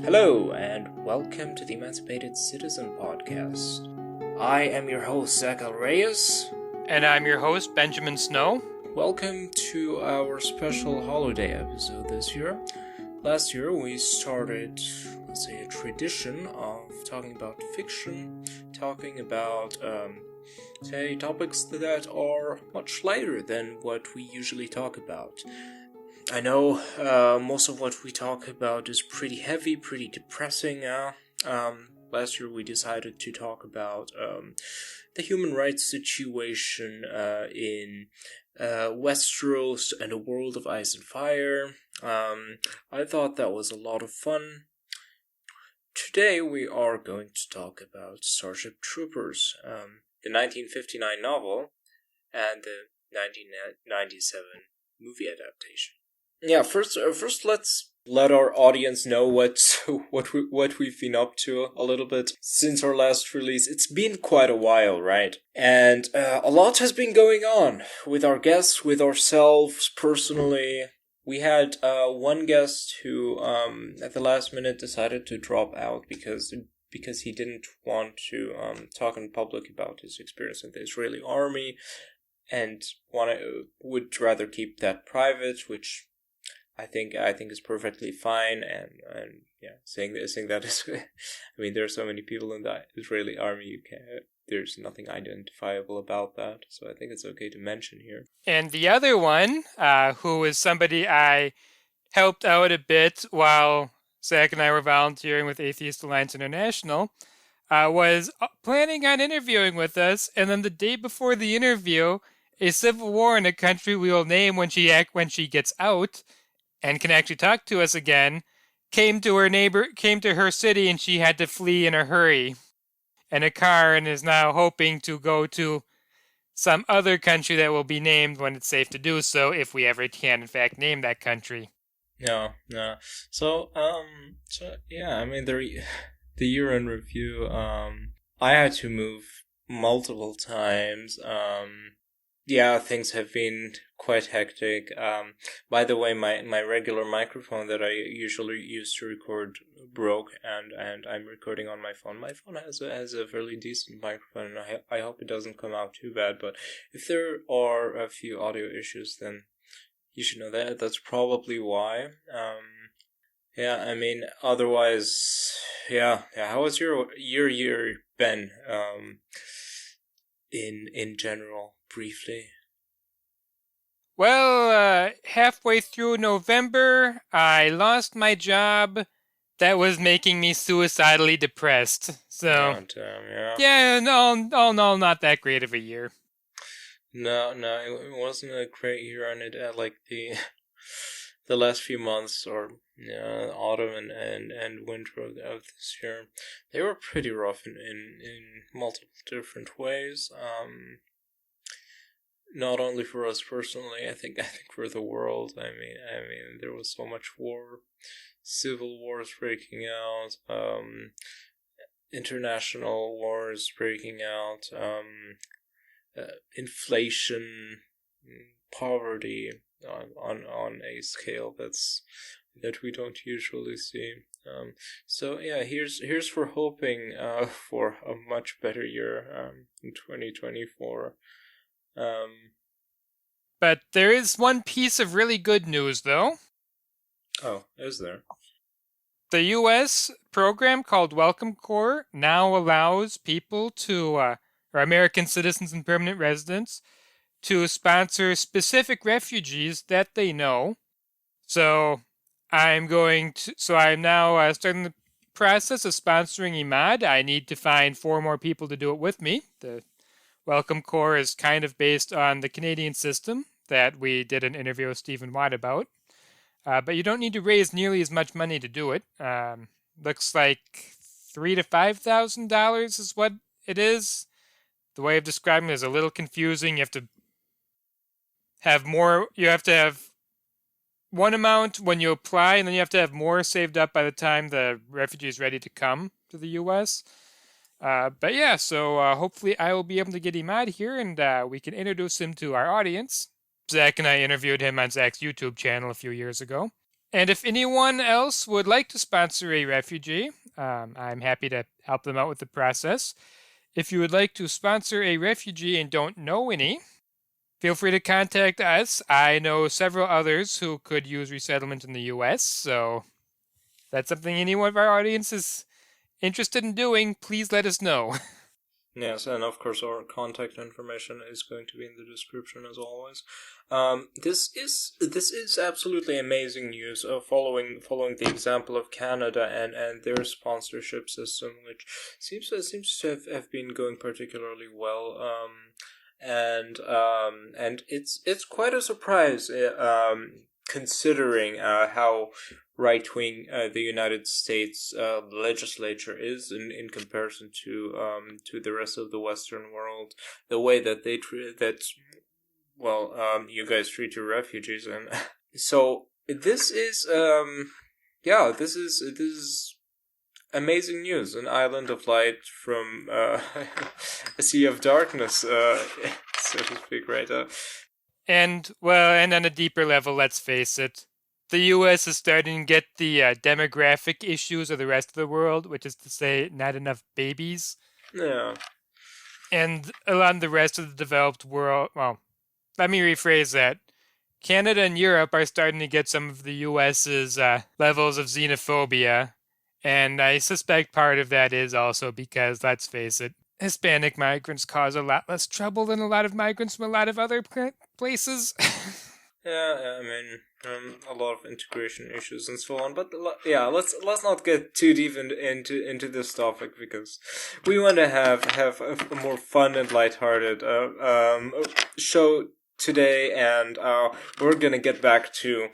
Hello, and welcome to the Emancipated Citizen Podcast. I am your host, zacaalrayyis. And I'm your host, Benjamin Snow. Welcome to our special holiday episode this year. Last year we started, a tradition of talking about fiction, talking about, topics that are much lighter than what we usually talk about. I know most of what we talk about is pretty heavy, pretty depressing. Last year we decided to talk about the human rights situation in Westeros and a world of ice and fire. I thought that was a lot of fun. Today we are going to talk about Starship Troopers, the 1959 novel and the 1997 movie adaptation. Yeah, first let's let our audience know what we've been up to a little bit since our last release. It's been quite a while, right? And a lot has been going on with our guests, with ourselves personally. We had one guest who at the last minute decided to drop out because he didn't want to talk in public about his experience in the Israeli army and would rather keep that private, which I think is perfectly fine, and saying that is, I mean, there are so many people in the Israeli army, there's nothing identifiable about that, so I think it's okay to mention here. And the other one, who is somebody I helped out a bit while Zach and I were volunteering with Atheist Alliance International, was planning on interviewing with us, and then the day before the interview, a civil war in a country we will name when she gets out and can actually talk to us again, came to her city, and she had to flee in a hurry in a car, and is now hoping to go to some other country that will be named when it's safe to do so, if we ever can, in fact, name that country. No. So yeah, I mean, the year in review, I had to move multiple times. Yeah, things have been quite hectic. By the way, my regular microphone that I usually use to record broke, and I'm recording on my phone. My phone has a fairly decent microphone, and I hope it doesn't come out too bad. But if there are a few audio issues, then you should know that. That's probably why. Yeah, I mean, otherwise, yeah. How was your year, Ben? In general, briefly. Well, halfway through November, I lost my job that was making me suicidally depressed. So, yeah, no, not that great of a year. No, it wasn't a great year on it. Like the last few months, or autumn and winter of this year, they were pretty rough in multiple different ways. Not only for us personally, I think for the world. I mean, there was so much war, civil wars breaking out, international wars breaking out, inflation, poverty on a scale that we don't usually see. So yeah, here's for hoping for a much better year in 2024. But there is one piece of really good news, though. Oh, is there? The U.S. program called Welcome Corps now allows people or American citizens and permanent residents, to sponsor specific refugees that they know. So I'm now starting the process of sponsoring Imad. I need to find 4 more people to do it with me. The Welcome Corps is kind of based on the Canadian system that we did an interview with Stephen Watt about. But you don't need to raise nearly as much money to do it. Looks like $3,000 to $5,000 is what it is. The way of describing it is a little confusing. You have to have one amount when you apply, and then you have to have more saved up by the time the refugee is ready to come to the U.S. But yeah, so hopefully I will be able to get him out here, and we can introduce him to our audience. Zach and I interviewed him on Zach's YouTube channel a few years ago. And if anyone else would like to sponsor a refugee, I'm happy to help them out with the process. If you would like to sponsor a refugee and don't know any, feel free to contact us. I know several others who could use resettlement in the U.S., so if that's something any one of our audience is interested in doing, please let us know. Yes, and of course our contact information is going to be in the description as always. This is absolutely amazing news. Following the example of Canada and their sponsorship system, which seems to have been going particularly well. And it's quite a surprise. Considering how right wing the United States legislature is in comparison to the rest of the Western world, the way that they treat that, well, you guys treat your refugees, and so this is this is amazing news. An island of light from a sea of darkness, so to speak, right? And on a deeper level, let's face it, the U.S. is starting to get the demographic issues of the rest of the world, which is to say, not enough babies. Yeah. And a lot of the rest of the developed world, well, let me rephrase that. Canada and Europe are starting to get some of the U.S.'s levels of xenophobia, and I suspect part of that is also because, let's face it, Hispanic migrants cause a lot less trouble than a lot of migrants from a lot of other places. Yeah, I mean, a lot of integration issues and so on. But yeah, let's not get too deep into this topic, because we want to have a more fun and lighthearted show today, and we're gonna get back to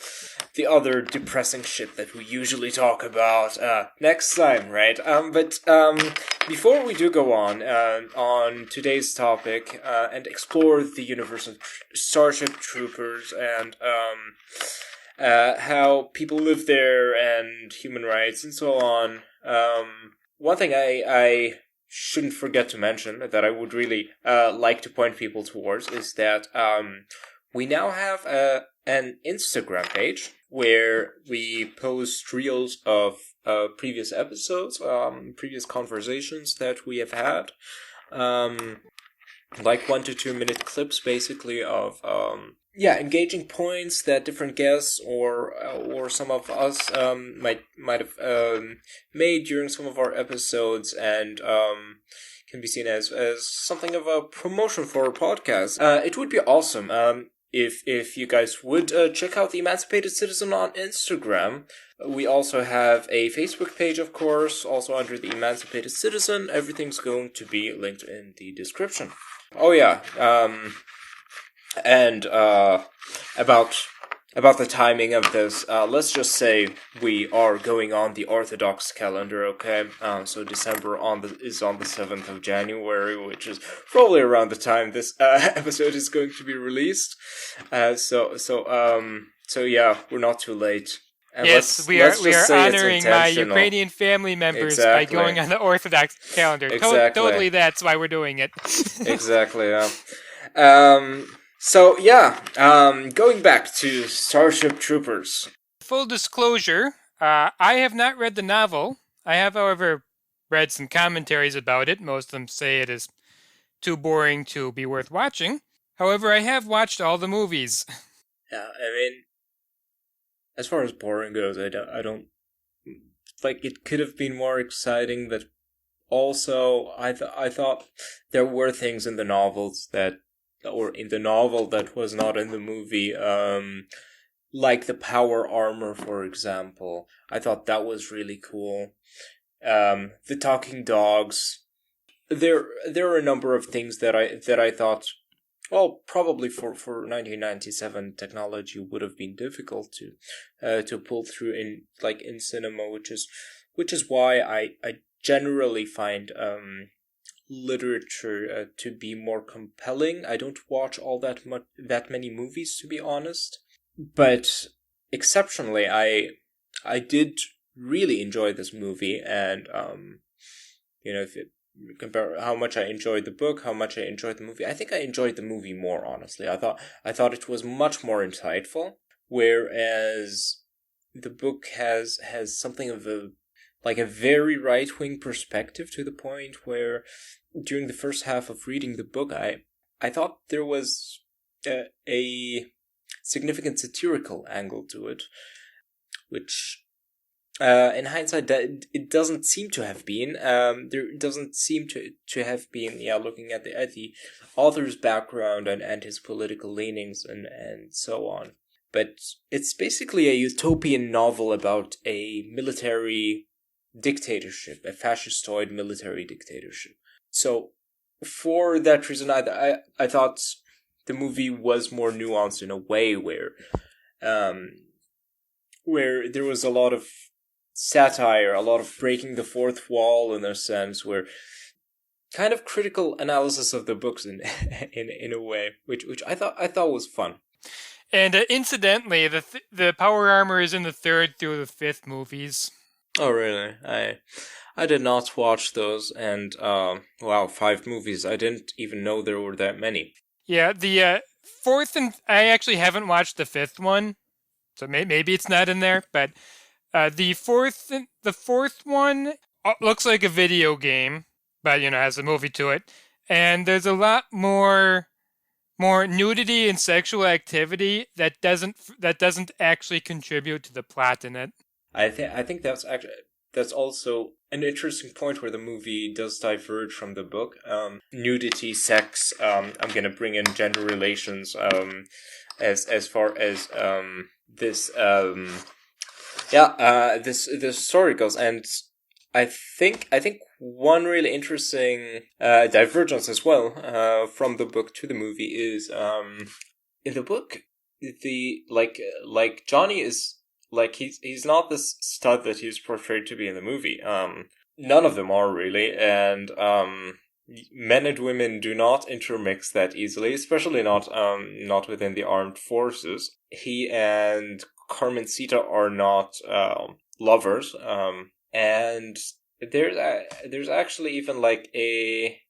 the other depressing shit that we usually talk about next time, right? But before we do go on today's topic and explore the universe of Starship Troopers and how people live there and human rights and so on, one thing I shouldn't forget to mention that I would really like to point people towards is that we now have an Instagram page where we post reels of previous episodes, previous conversations that we have had, like 1 to 2 minute clips, basically, of engaging points that different guests or some of us might have made during some of our episodes, and can be seen as something of a promotion for our podcast. It would be awesome if you guys would check out the Emancipated Citizen on Instagram. We also have a Facebook page, of course, also under the Emancipated Citizen. Everything's going to be linked in the description. Oh yeah, and about the timing of this, let's just say we are going on the Orthodox calendar, okay? So December is on the 7th of January, which is probably around the time this episode is going to be released. So yeah, we're not too late. And yes, we are honoring my Ukrainian family members by going on the Orthodox calendar. Exactly. Totally, that's why we're doing it. Exactly, yeah. So yeah, going back to Starship Troopers. Full disclosure, I have not read the novel. I have, however, read some commentaries about it. Most of them say it is too boring to be worth watching. However, I have watched all the movies. Yeah, I mean, as far as boring goes, I don't like, it could have been more exciting, but also I thought there were things in the novels or in the novel that was not in the movie, like the power armor, for example. I thought that was really cool. The talking dogs. There are a number of things that I thought, well, probably for 1997 technology would have been difficult to pull through in cinema, which is why I generally find literature to be more compelling. I don't watch all that many movies, to be honest, but exceptionally I did really enjoy this movie, and if you compare how much I enjoyed the book, how much I enjoyed the movie, I think I enjoyed the movie more, honestly. I thought it was much more insightful, whereas the book has something of a very right-wing perspective, to the point where during the first half of reading the book, I thought there was a significant satirical angle to it, which in hindsight that it doesn't seem to have been. There doesn't seem to have been. Yeah, looking at the author's background and his political leanings and so on. But it's basically a utopian novel about a military dictatorship, a fascistoid military dictatorship. So, for that reason, I thought the movie was more nuanced in a way where there was a lot of satire, a lot of breaking the fourth wall in a sense, where kind of critical analysis of the books in in a way, which I thought was fun. And incidentally, the power armor is in the 3rd through the 5th movies. Oh, really? I did not watch those, and wow, 5 movies. I didn't even know there were that many. Yeah, the 4th and I actually haven't watched the 5th one, so maybe it's not in there. But the fourth one looks like a video game, but has a movie to it, and there's a lot more nudity and sexual activity that doesn't actually contribute to the plot in it. I think that's also an interesting point where the movie does diverge from the book. Nudity, sex. I'm gonna bring in gender relations. As far as this this story goes, and I think one really interesting divergence as well from the book to the movie is in the book the Johnny is. He's not this stud that he's portrayed to be in the movie. None of them are really, and men and women do not intermix that easily, especially not within the armed forces. He and Carmencita are not lovers, and there's actually even a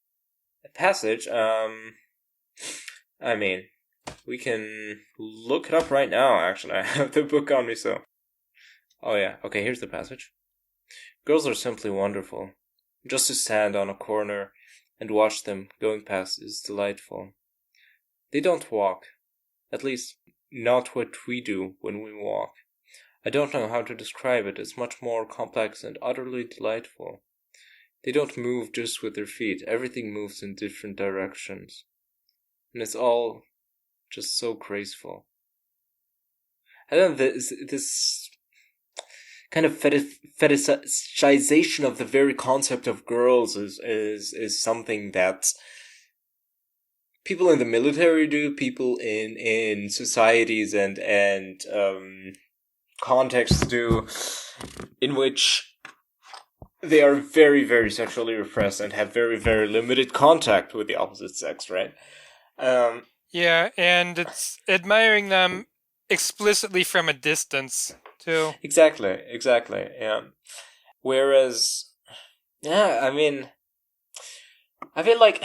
passage. I mean, we can look it up right now. Actually, I have the book on me, so. Oh yeah, okay, here's the passage. Girls are simply wonderful. Just to stand on a corner and watch them going past is delightful. They don't walk. At least, not what we do when we walk. I don't know how to describe it. It's much more complex and utterly delightful. They don't move just with their feet. Everything moves in different directions. And it's all just so graceful. And then this kind of fetishization of the very concept of girls is something that people in the military do, people in societies and contexts do, in which they are very, very sexually repressed and have very, very limited contact with the opposite sex, right? Yeah, and it's admiring them explicitly from a distance too. Exactly. Yeah. Whereas, yeah, I mean, I feel like,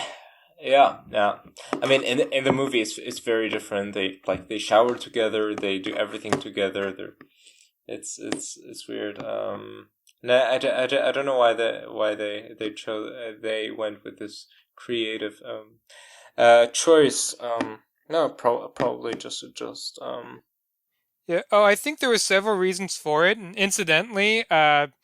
yeah. I mean, in the movie, it's very different. They shower together. They do everything together. It's weird. No, I don't know why they chose they went with this creative choice. No, probably just Yeah. Oh, I think there were several reasons for it, and incidentally, the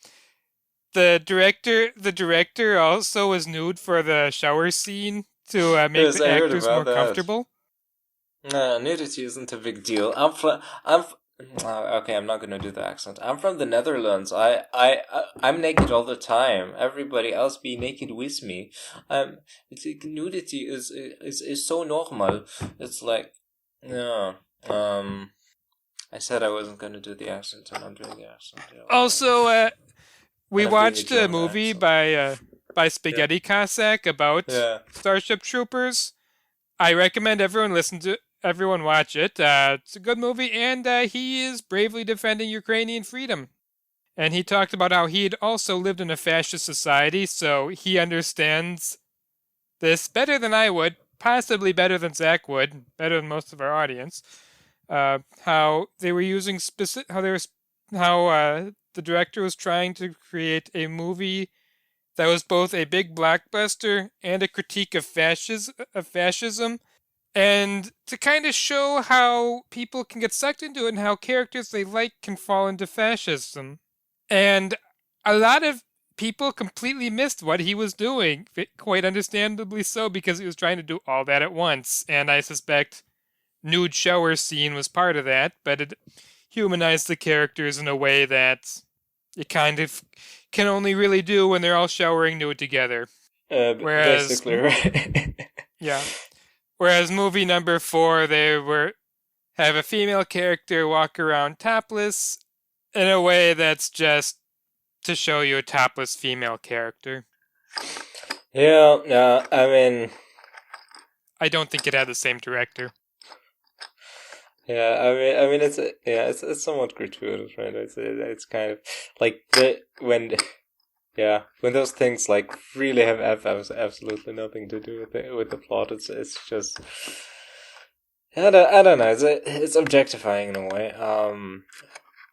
director also was nude for the shower scene to make yes, the I heard actors about more that. comfortable. No, nudity isn't a big deal. Okay, I'm not gonna do the accent. I'm from the Netherlands. I'm naked all the time. Everybody else be naked with me. Nudity is so normal. It's like, yeah. I said I wasn't gonna do the accent, and I'm doing the accent. Yeah. Also, we And I'm doing watched a a German movie accent. by Spaghetti Cossack about Starship Troopers. I recommend everyone watch it. It's a good movie, and he is bravely defending Ukrainian freedom. And he talked about how he'd also lived in a fascist society, so he understands this better than I would, possibly better than Zach would, better than most of our audience. How they were using the director was trying to create a movie that was both a big blockbuster and a critique of fascism, and to kind of show how people can get sucked into it and how characters they like can fall into fascism. And a lot of people completely missed what he was doing, quite understandably so, because he was trying to do all that at once. And I suspect nude shower scene was part of that, but it humanized the characters in a way that you kind of can only really do when they're all showering nude together. Whereas, Basically, right? yeah. Whereas movie number 4, have a female character walk around topless in a way that's just to show you a topless female character. Yeah, I mean, I don't think it had the same director. yeah, I mean, it's somewhat gratuitous, right? It's kind of like when those things like really have absolutely nothing to do with the plot. It's just I don't know. It's objectifying in a way.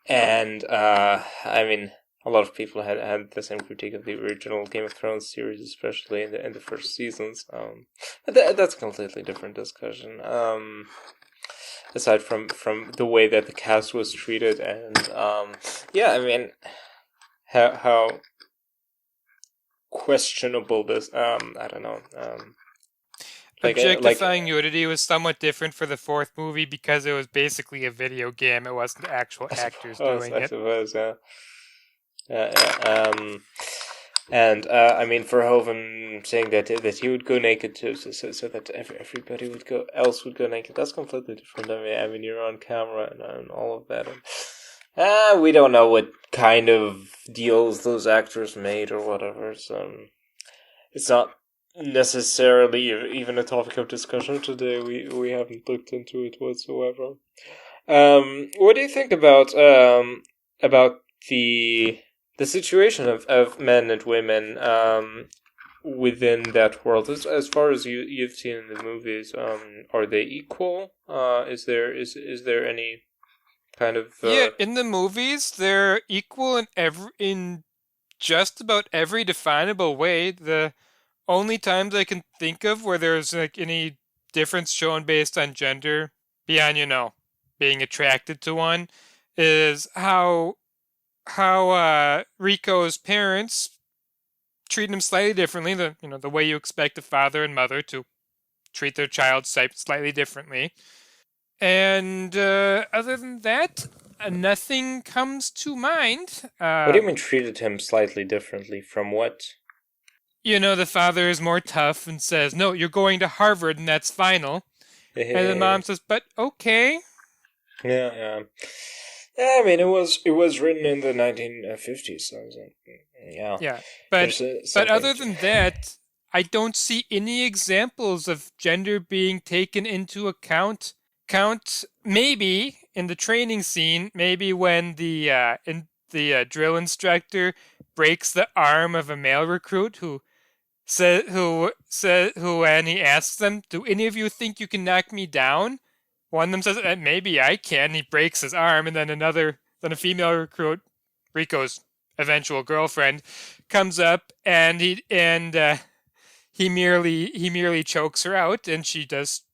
And I mean, a lot of people had the same critique of the original Game of Thrones series, especially in the first seasons. But that's a completely different discussion. Aside from the way that the cast was treated, and I mean, how questionable this I don't know. Objectifying nudity was somewhat different for the 4th movie because it was basically a video game. It wasn't actual actors doing it. I suppose, yeah. And I mean, Verhoeven saying that he would go naked too, so that everybody would go naked. That's completely different. I mean, you're on camera and all of that. And, we don't know what kind of deals those actors made or whatever. So it's not necessarily even a topic of discussion today. We haven't looked into it whatsoever. What do you think about the situation of men and women within that world, as far as you've seen in the movies? Are they equal? Is there any kind of in the movies they're equal in just about every definable way. The only times I can think of where there's like any difference shown based on gender beyond being attracted to one is how Rico's parents treat him slightly differently. The way you expect a father and mother to treat their child slightly differently. And other than that, nothing comes to mind. What do you mean treated him slightly differently from what? The father is more tough and says, "No, you're going to Harvard, and that's final." And the mom says, "But okay." Yeah. I mean, it was written in the 1950s, so yeah. Yeah, but other than that, I don't see any examples of gender being taken into account. Maybe in the training scene, maybe when the drill instructor breaks the arm of a male recruit who when he asks them, "Do any of you think you can knock me down?" One of them says, "Maybe I can." He breaks his arm, and then a female recruit, Rico's eventual girlfriend, comes up and he merely chokes her out, and she does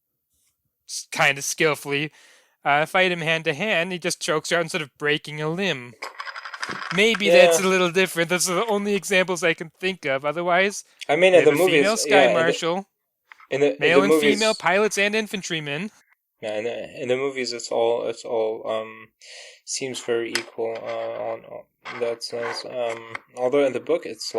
kind of skillfully fight him hand to hand. He just chokes her out instead of breaking a limb. Maybe that's a little different. Those are the only examples I can think of. Otherwise, I mean, in the movies, female sky marshal, male and movies, female pilots and infantrymen. Yeah, in the movies, it's all seems very equal on that sense. Although in the book, it's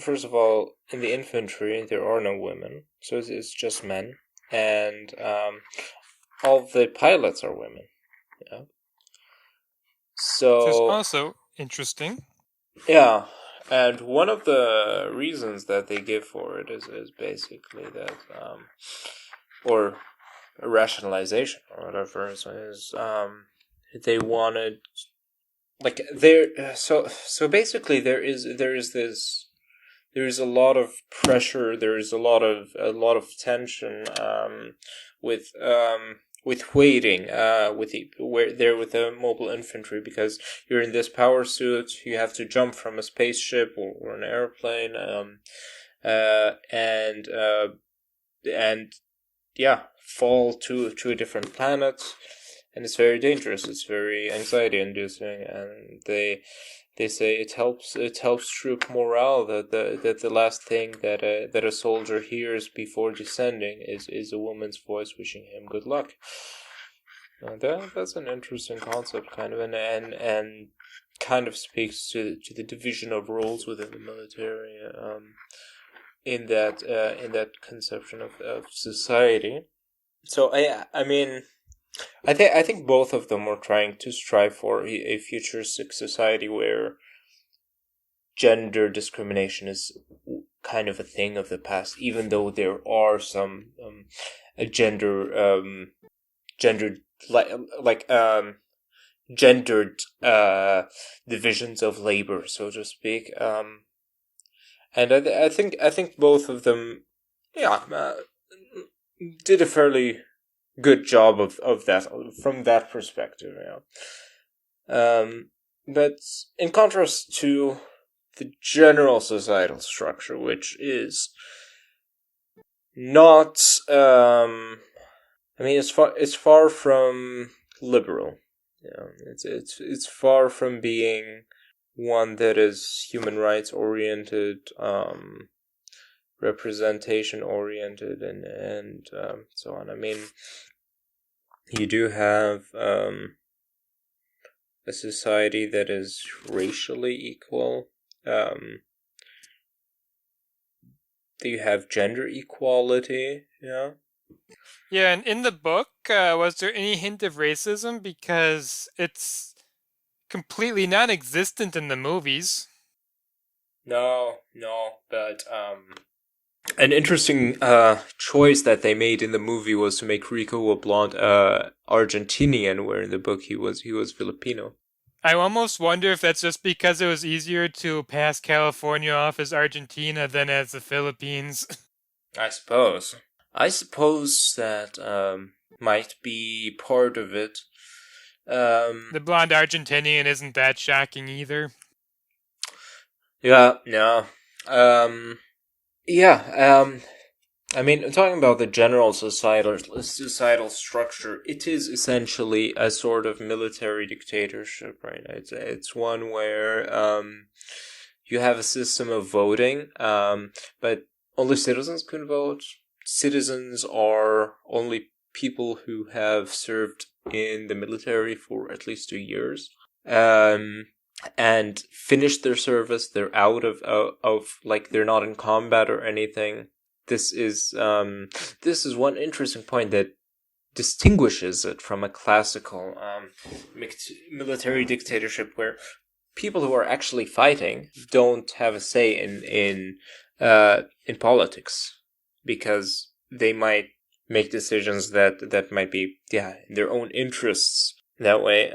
first of all, in the infantry there are no women, so it's just men, and all the pilots are women. Yeah. So which is also interesting. Yeah. And one of the reasons that they give for it is basically that, or a rationalization or whatever, is they wanted, like, so basically there is a lot of pressure, there is a lot of tension with waiting with the mobile infantry, because you're in this power suit, you have to jump from a spaceship or an airplane, and yeah, fall to a different planet, and it's very dangerous. It's very anxiety inducing, and they say it helps troop morale, that the last thing that a soldier hears before descending is a woman's voice wishing him good luck. That's an interesting concept, kind of, and kind of speaks to the division of roles within the military, in that conception of society. So I mean, I think both of them are trying to strive for a futuristic society where gender discrimination is kind of a thing of the past, even though there are some gendered gendered divisions of labor, so to speak. And I think both of them, yeah, did a fairly good job of that from that perspective. But in contrast to the general societal structure, which is not, I mean, it's far from liberal. It's far from being one that is human rights oriented, representation oriented, and so on. I mean, you do have a society that is racially equal. You have gender equality, yeah. Yeah, and in the book, was there any hint of racism? Because it's completely non-existent in the movies. No, but an interesting choice that they made in the movie was to make Rico a blonde Argentinian, where in the book he was Filipino. I almost wonder if that's just because it was easier to pass California off as Argentina than as the Philippines. I suppose that might be part of it. The blonde Argentinian isn't that shocking either. Yeah, no. I mean, talking about the general societal structure, it is essentially a sort of military dictatorship, right? It's one where you have a system of voting, but only citizens can vote. Citizens are only people who have served in the military for at least 2 years. And finished their service. They're out of like, they're not in combat or anything. This is one interesting point that distinguishes it from a classical military dictatorship, where people who are actually fighting don't have a say in politics, because they might make decisions that might be, yeah, in their own interests that way,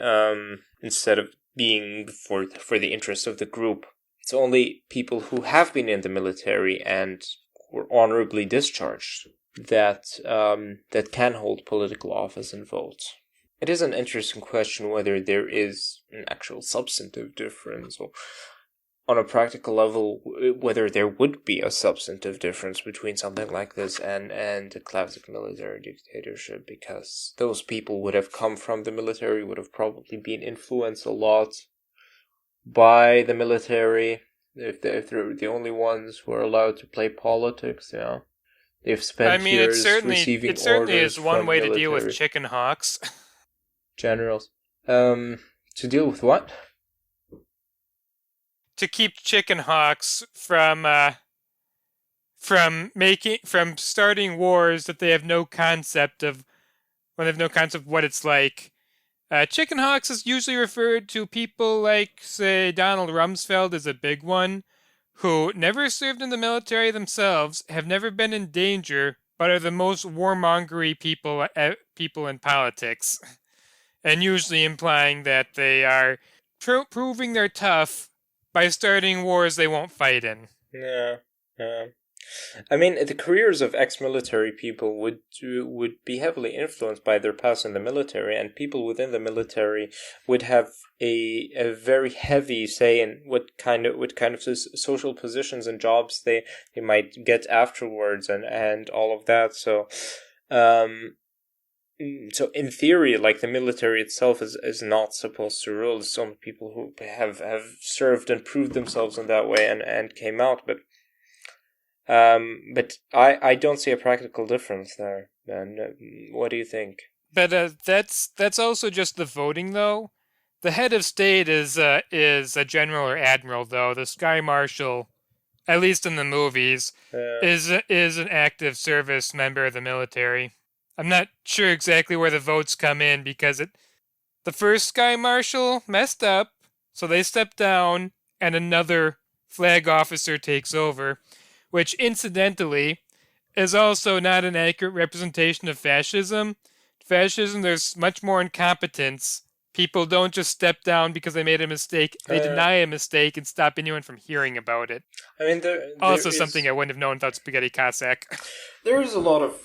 instead of being for the interest of the group. It's only people who have been in the military and were honorably discharged that can hold political office and vote. It is an interesting question whether there is an actual substantive difference, or on a practical level, whether there would be a substantive difference between something like this and a classic military dictatorship, because those people would have come from the military, would have probably been influenced a lot by the military, if they're the only ones who are allowed to play politics. Yeah, they've spent years receiving it certainly orders is one from way military to deal with chicken hawks. generals. To deal with what? To keep chicken hawks from starting wars that they have no concept of, when they have no concept of what it's like. Chicken hawks is usually referred to people like, say, Donald Rumsfeld is a big one, who never served in the military themselves, have never been in danger, but are the most warmongery people in politics, and usually implying that they are proving they're tough by starting wars they won't fight in. Yeah. I mean, the careers of ex-military people would be heavily influenced by their past in the military, and people within the military would have a very heavy say in what kind of social positions and jobs they might get afterwards, and all of that. Um, so in theory, like, the military itself is not supposed to rule. There's some people who have served and proved themselves in that way and came out, but I don't see a practical difference there. And what do you think? But that's also just the voting, though. The head of state is a general or admiral, though. The sky marshal, at least in the movies, is an active service member of the military. I'm not sure exactly where the votes come in because the first sky marshal messed up, so they stepped down, and another flag officer takes over, which incidentally is also not an accurate representation of fascism. Fascism, there's much more incompetence. People don't just step down because they made a mistake. They deny a mistake and stop anyone from hearing about it. I mean, also something I wouldn't have known without Spaghetti Cossack. There is a lot of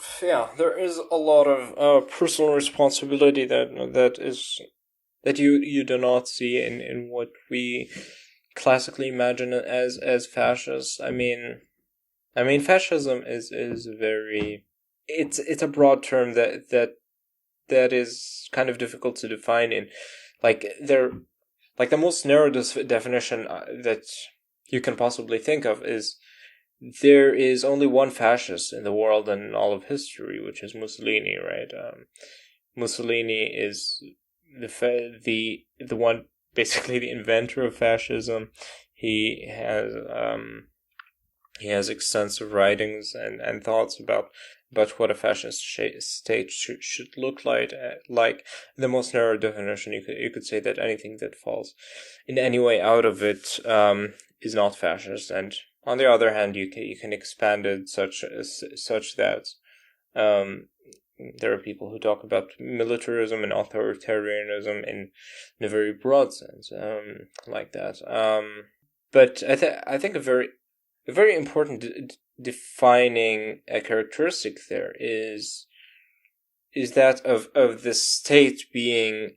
personal responsibility that you do not see in what we classically imagine as fascist. I mean, fascism is very, it's a broad term that is kind of difficult to define in, like, the most narrow definition that you can possibly think of is there is only one fascist in the world and in all of history, which is Mussolini, right? Mussolini is the one, basically the inventor of fascism. He has extensive writings and thoughts about what a fascist state should look like. Like, the most narrow definition, you could say that anything that falls in any way out of it is not fascist. And on the other hand, you can expand it such that there are people who talk about militarism and authoritarianism in a very broad sense, like that. But I think a very important defining a characteristic there is that of the state being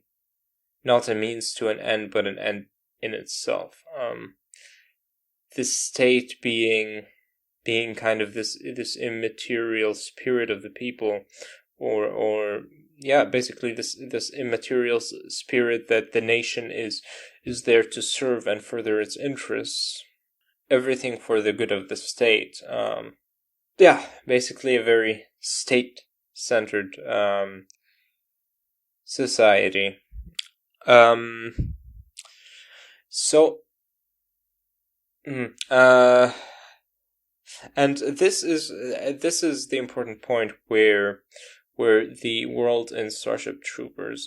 not a means to an end, but an end in itself. The state being kind of this immaterial spirit of the people, or basically this immaterial spirit that the nation is there to serve and further its interests. Everything for the good of the state. Basically a very state-centered society. And this is the important point where the world in Starship Troopers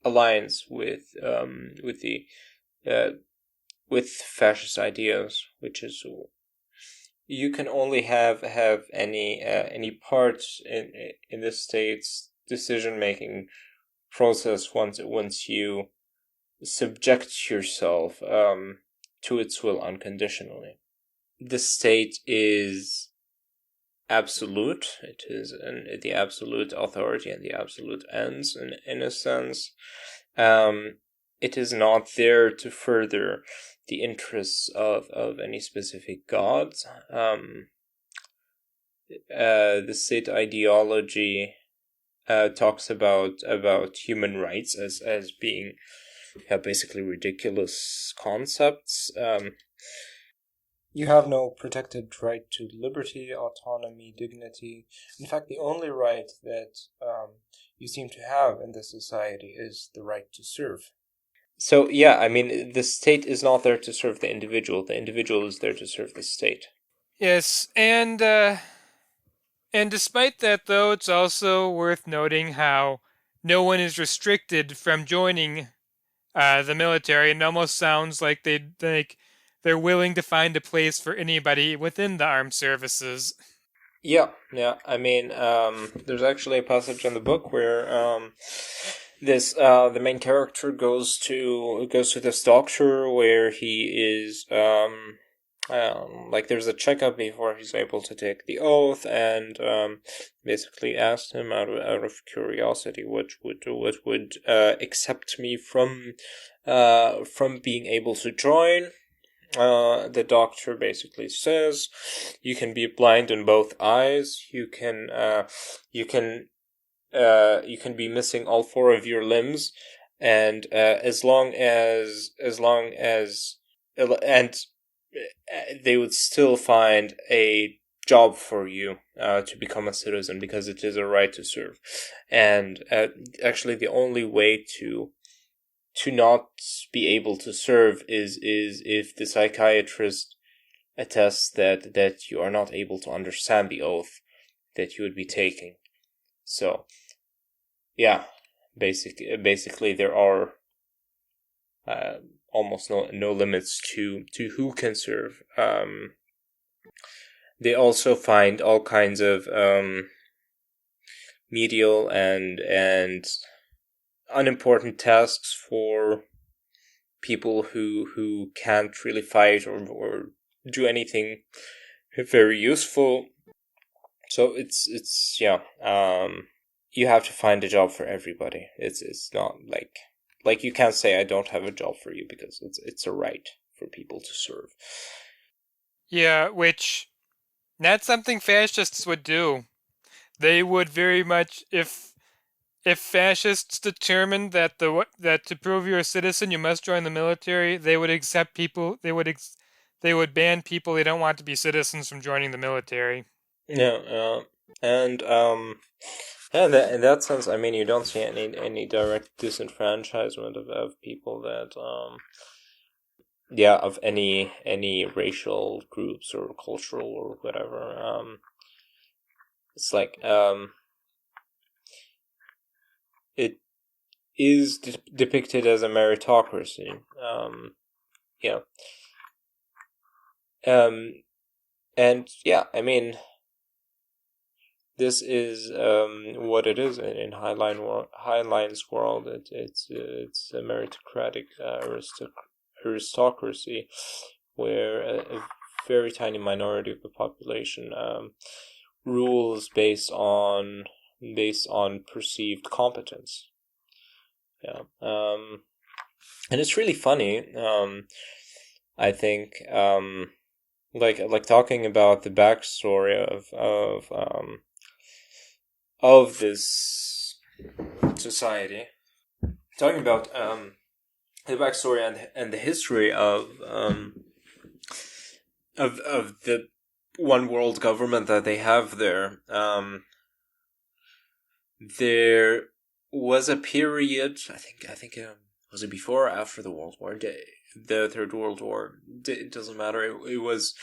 aligns with fascist ideas, which is you can only have any part in the state's decision-making process once you subject yourself to its will unconditionally. The state is absolute. It is the absolute authority and the absolute ends in a sense. It is not there to further the interests of any specific gods. The state ideology talks about human rights as being basically ridiculous concepts. You have no protected right to liberty, autonomy, dignity. In fact, the only right that you seem to have in this society is the right to serve. So, the state is not there to serve the individual. The individual is there to serve the state. Yes, and despite that, though, it's also worth noting how no one is restricted from joining the military. It almost sounds like they're willing to find a place for anybody within the armed services. Yeah. There's actually a passage in the book where the main character goes to this doctor where he is like there's a checkup before he's able to take the oath, and basically asked him out of curiosity what would accept me from being able to join. The doctor basically says you can be blind in both eyes. You can be missing all four of your limbs, and as long as and they would still find a job for you to become a citizen, because it is a right to serve. And actually, the only way to not be able to serve is if the psychiatrist attests that you are not able to understand the oath that you would be taking. So, yeah, basically there are almost no limits to who can serve. They also find all kinds of medial and unimportant tasks for people who can't really fight or do anything very useful. So it's you have to find a job for everybody. It's not like you can't say I don't have a job for you, because it's a right for people to serve. Yeah, which that's something fascists would do. They would very much, if fascists determined that that to prove you're a citizen you must join the military, they would accept people. They would ban people they don't want to be citizens from joining the military. Yeah, and yeah, in that sense, I mean, you don't see any direct disenfranchisement of people that of any racial groups or cultural or whatever. It's like it is depicted as a meritocracy. Yeah. And yeah, I mean, this is what it is in Highline's world. It's a meritocratic aristocracy, where a very tiny minority of the population rules based on perceived competence. Yeah. And it's really funny. I think like talking about the backstory of this society, talking about the backstory and the history of the one world government that they have there. There was a period, I think was it before or after the World War, the Third World War? It doesn't matter. It was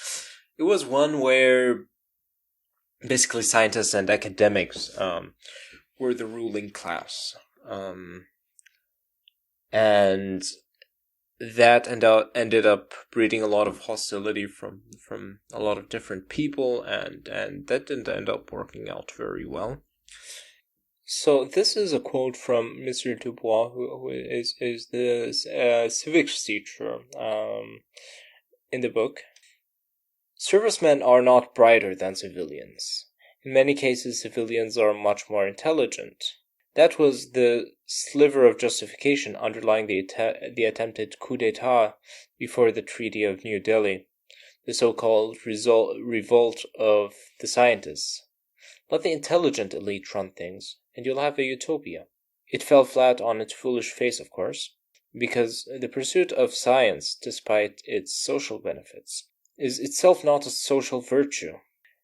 one where basically scientists and academics were the ruling class, and that ended up breeding a lot of hostility from a lot of different people, and that didn't end up working out very well. So this is a quote from Mr. Dubois, who is the civics teacher in the book. Servicemen are not brighter than civilians. In many cases, civilians are much more intelligent. That was the sliver of justification underlying the attempted coup d'etat before the Treaty of New Delhi, the so-called revolt of the scientists. Let the intelligent elite run things, and you'll have a utopia. It fell flat on its foolish face, of course, because the pursuit of science, despite its social benefits, is itself not a social virtue.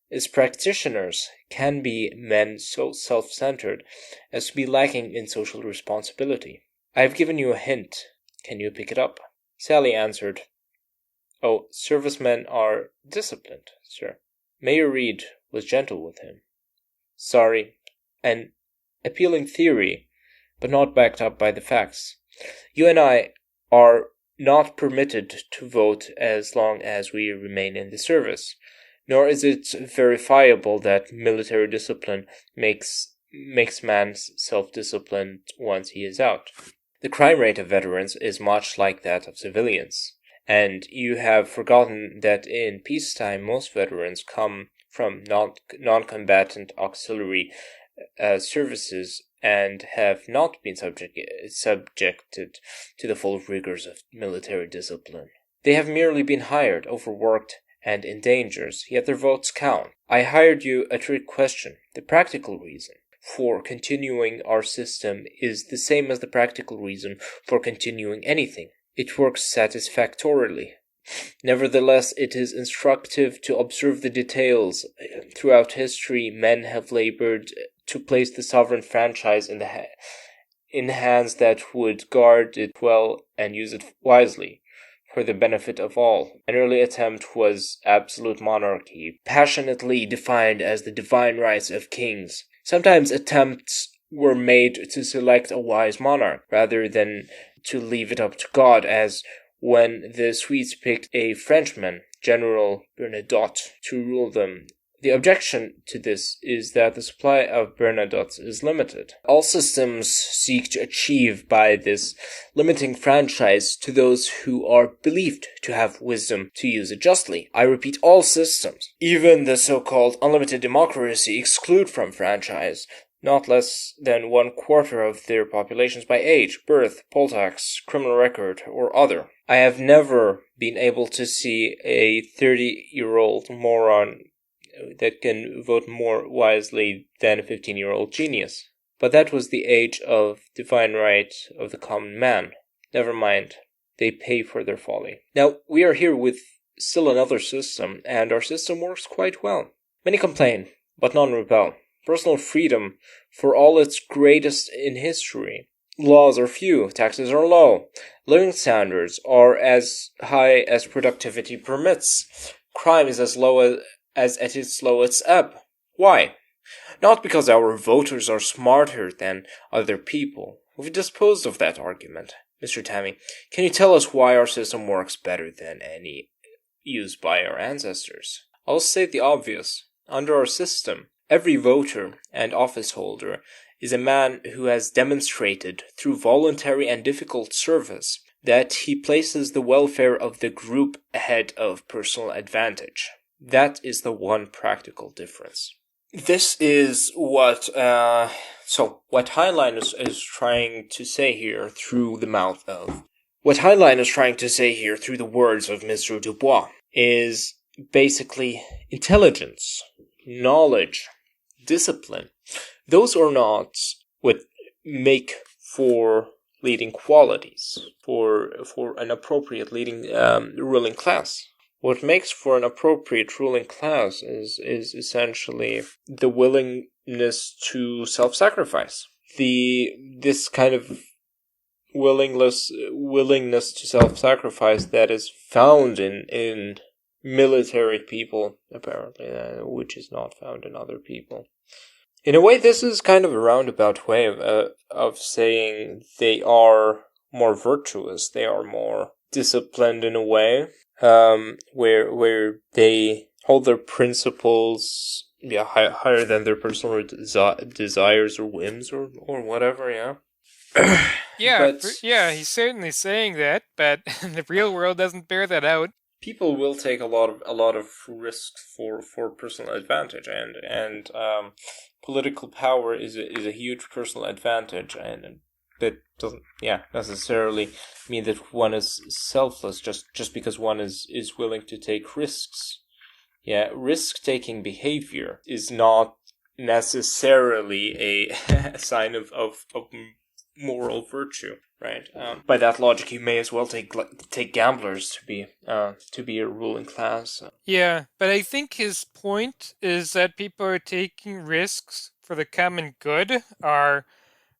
Its practitioners can be men so self-centered as to be lacking in social responsibility. I have given you a hint. Can you pick it up? Sally answered, "Oh, servicemen are disciplined, sir." Mayor Reed was gentle with him. "Sorry, an appealing theory, but not backed up by the facts. You and I are not permitted to vote as long as we remain in the service, nor is it verifiable that military discipline makes man self-disciplined once he is out. The crime rate of veterans is much like that of civilians, And you have forgotten that in peacetime, most veterans come from non-combatant auxiliary services and have not been subjected to the full rigors of military discipline. They have merely been hired, overworked, and in dangers, yet their votes count. I hired you a trick question. The practical reason for continuing our system is the same as the practical reason for continuing anything. It works satisfactorily. Nevertheless, it is instructive to observe the details. Throughout history, men have labored to place the sovereign franchise in hands that would guard it well and use it wisely, for the benefit of all. An early attempt was absolute monarchy, passionately defined as the divine rights of kings. Sometimes attempts were made to select a wise monarch, rather than to leave it up to God, as when the Swedes picked a Frenchman, General Bernadotte, to rule them. The objection to this is that the supply of Bernadottes is limited. All systems seek to achieve by this limiting franchise to those who are believed to have wisdom to use it justly. I repeat, all systems, even the so-called unlimited democracy, exclude from franchise not less than 1/4 of their populations by age, birth, poll tax, criminal record, or other. I have never been able to see a 30-year-old moron that can vote more wisely than a 15-year-old genius. But that was the age of divine right of the common man. Never mind, they pay for their folly. Now, we are here with still another system, and our system works quite well. Many complain, but none rebel. Personal freedom for all its greatest in history. Laws are few, taxes are low, living standards are as high as productivity permits. Crime is as low as at its lowest ebb. Why? Not because our voters are smarter than other people. We've disposed of that argument. Mr. Tammy, can you tell us why our system works better than any used by our ancestors? I'll state the obvious. Under our system, every voter and office holder is a man who has demonstrated through voluntary and difficult service that he places the welfare of the group ahead of personal advantage. That is the one practical difference. This is what what Heinlein is trying to say here through the words of Mr. Dubois is basically intelligence, knowledge, discipline. Those are not what make for leading qualities, for an appropriate leading ruling class. What makes for an appropriate ruling class is essentially the willingness to self-sacrifice. This kind of willingness to self-sacrifice that is found in military people, apparently, which is not found in other people. In a way, this is kind of a roundabout way of saying they are more virtuous, they are more disciplined in a way, where they hold their principles higher than their personal desires or whims or whatever, He's certainly saying that, but the real world doesn't bear that out. People will take a lot of risks for personal advantage, and political power is a huge personal advantage, and that doesn't necessarily mean that one is selfless just because one is willing to take risks. Risk-taking behavior is not necessarily a sign of moral virtue, right? By that logic, you may as well take gamblers to be a ruling class. Yeah, but I think his point is that people are taking risks for the common good, are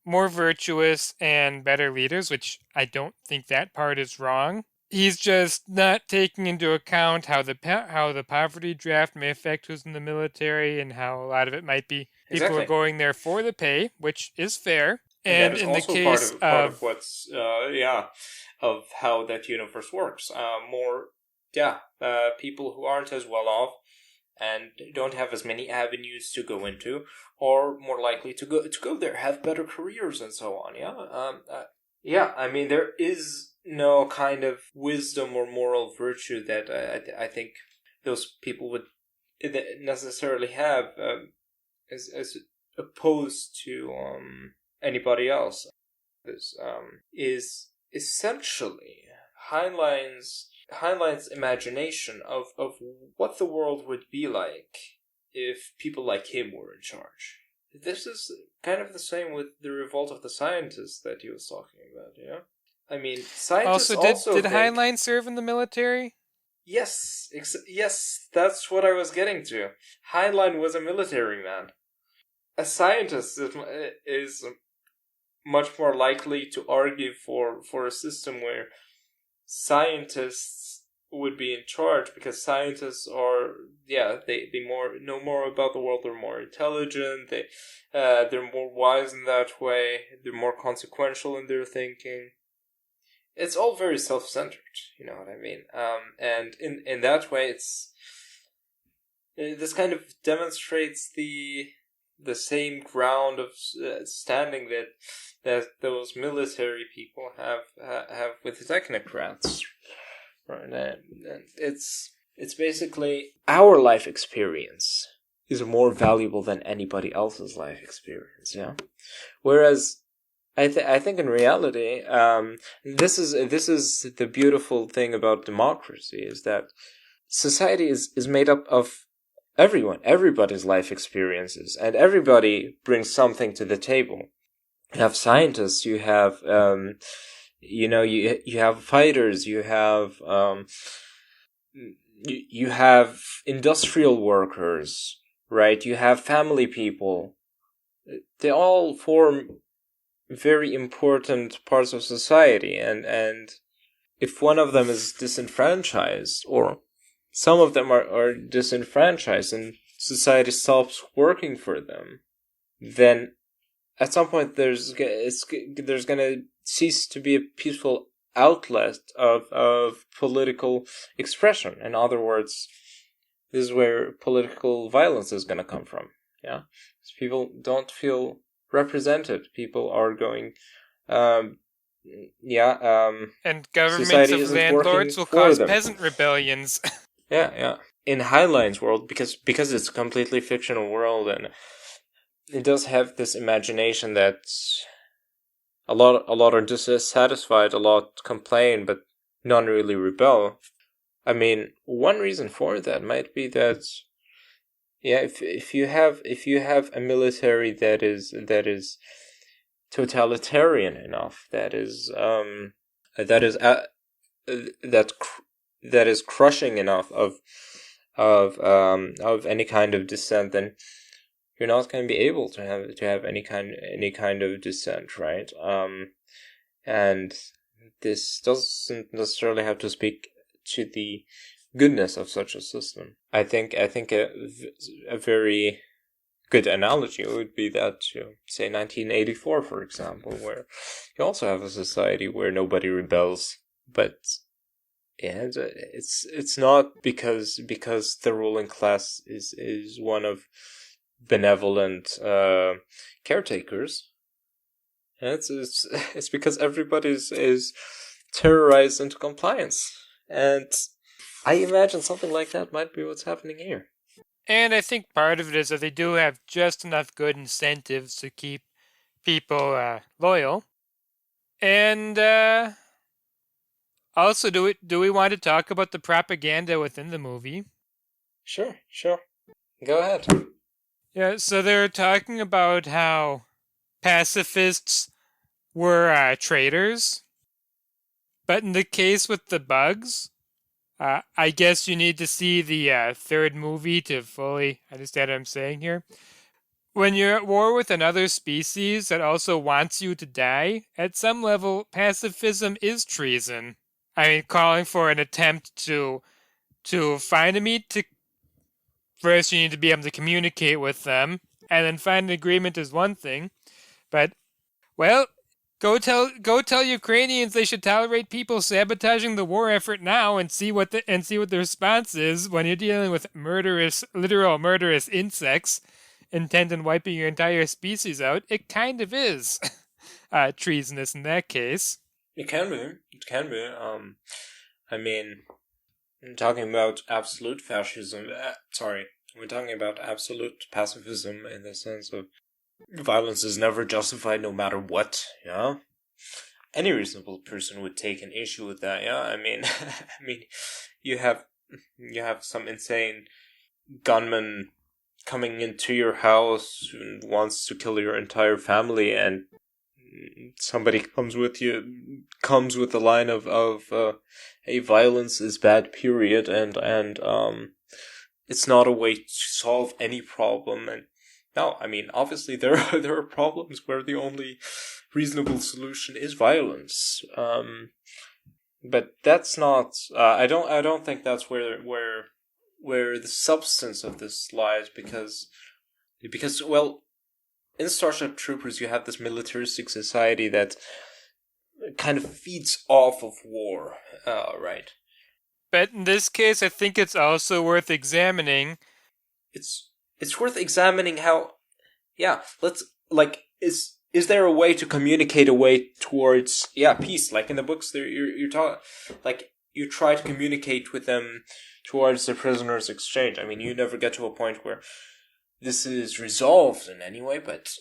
more virtuous and better leaders, which I don't think that part is wrong. He's just not taking into account how the poverty draft may affect who's in the military, and how a lot of it might be people are going there for the pay, which is fair. And in the case part of what's of how that universe works. People who aren't as well off and don't have as many avenues to go into, are more likely to go there, have better careers and so on. I mean, there is no kind of wisdom or moral virtue that I think those people would necessarily have, as opposed to anybody else. This is essentially Heinlein's imagination of what the world would be like if people like him were in charge. This is kind of the same with the revolt of the scientists that he was talking about, yeah? I mean, scientists did Heinlein serve in the military? Yes, yes, that's what I was getting to. Heinlein was a military man. A scientist is much more likely to argue for a system where scientists would be in charge, because scientists are, they know more about the world. They're more intelligent. They're more wise in that way. They're more consequential in their thinking. It's all very self-centered, you know what I mean? And in that way, this kind of demonstrates the same ground of standing that those military people have with technocrats, right? And it's basically our life experience is more valuable than anybody else's life experience, yeah. Whereas I think in reality, this is the beautiful thing about democracy, is that society is made up of everybody's life experiences, and everybody brings something to the table. You have scientists, you have you have fighters, you have you have industrial workers, right? You have family people. They all form very important parts of society, and if one of them is disenfranchised, or some of them are disenfranchised, and society stops working for them, then at some point there's going to cease to be a peaceful outlet of political expression. In other words, this is where political violence is going to come from. Yeah, because people don't feel represented. People are going, and governments of landlords will cause peasant rebellions. Yeah. In Heinlein's world, because it's a completely fictional world, and it does have this imagination that a lot are dissatisfied, a lot complain, but none really rebel. I mean, one reason for that might be that, if you have a military that is totalitarian enough, that is crushing enough of any kind of dissent, then you're not going to be able to have any kind of dissent, right? And this doesn't necessarily have to speak to the goodness of such a system. I think a very good analogy would be that to say 1984, for example, where you also have a society where nobody rebels, but it's not because the ruling class is one of benevolent caretakers. It's because everybody is terrorized into compliance, and I imagine something like that might be what's happening here. And I think part of it is that they do have just enough good incentives to keep people loyal. And also, do we want to talk about the propaganda within the movie? Sure. Go ahead. Yeah, so they're talking about how pacifists were traitors. But in the case with the bugs, I guess you need to see the third movie to fully understand what I'm saying here. When you're at war with another species that also wants you to die, at some level, pacifism is treason. I mean, calling for an attempt to find a meat to... First, you need to be able to communicate with them, and then find an agreement is one thing. But, well, go tell Ukrainians they should tolerate people sabotaging the war effort now, and see what the response is when you're dealing with literal murderous insects intent on wiping your entire species out. It kind of is treasonous in that case. It can be. It can be. I mean, talking about absolute fascism. We're talking about absolute pacifism in the sense of violence is never justified, no matter what. Yeah. Any reasonable person would take an issue with that. Yeah. I mean, you have some insane gunman coming into your house and wants to kill your entire family, and somebody comes with the line of hey, violence is bad, period, and it's not a way to solve any problem. And no, I mean, obviously there are problems where the only reasonable solution is violence. But that's not. I don't think that's where the substance of this lies, because well, in Starship Troopers you have this militaristic society that kind of feeds off of war, right? But in this case, I think it's also worth examining. It's worth examining how. Yeah, let's is there a way to communicate a way towards peace? Like in the books, there you're talking like you try to communicate with them towards the prisoners' exchange. I mean, you never get to a point where this is resolved in any way, but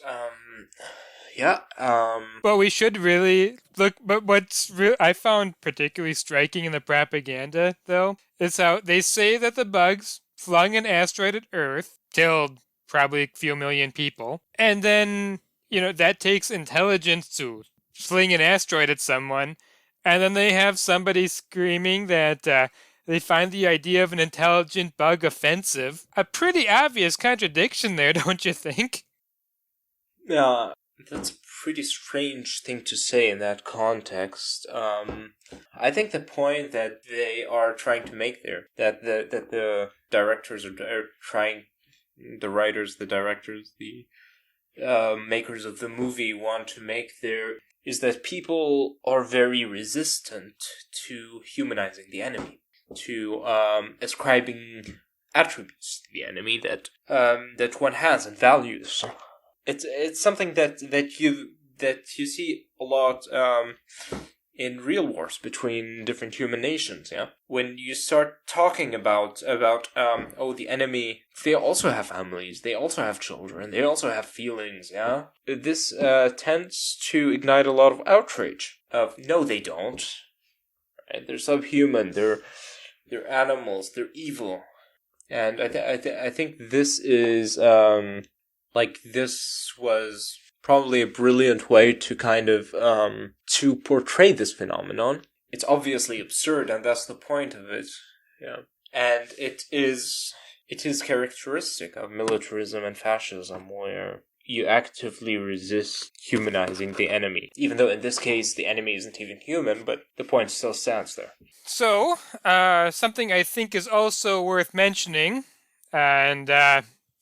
Well, we should really look. But I found particularly striking in the propaganda, though, is how they say that the bugs flung an asteroid at Earth, killed probably a few million people, and then that takes intelligence to fling an asteroid at someone, and then they have somebody screaming that they find the idea of an intelligent bug offensive. A pretty obvious contradiction there, don't you think? Yeah, that's a pretty strange thing to say in that context. I think the point that they are trying to make there, that the directors are trying, the writers, the directors, the makers of the movie want to make there, is that people are very resistant to humanizing the enemy, to ascribing attributes to the enemy that one has and values. It's something that you see a lot in real wars between different human nations. Yeah, when you start talking about the enemy, they also have families, they also have children, they also have feelings. Yeah, this tends to ignite a lot of outrage. No, they don't. Right? They're subhuman. They're animals. They're evil. And I think this is this was probably a brilliant way to kind of to portray this phenomenon. It's obviously absurd, and that's the point of it. Yeah, and it is characteristic of militarism and fascism, where you actively resist humanizing the enemy, even though in this case the enemy isn't even human, but the point still stands there. So, something I think is also worth mentioning, and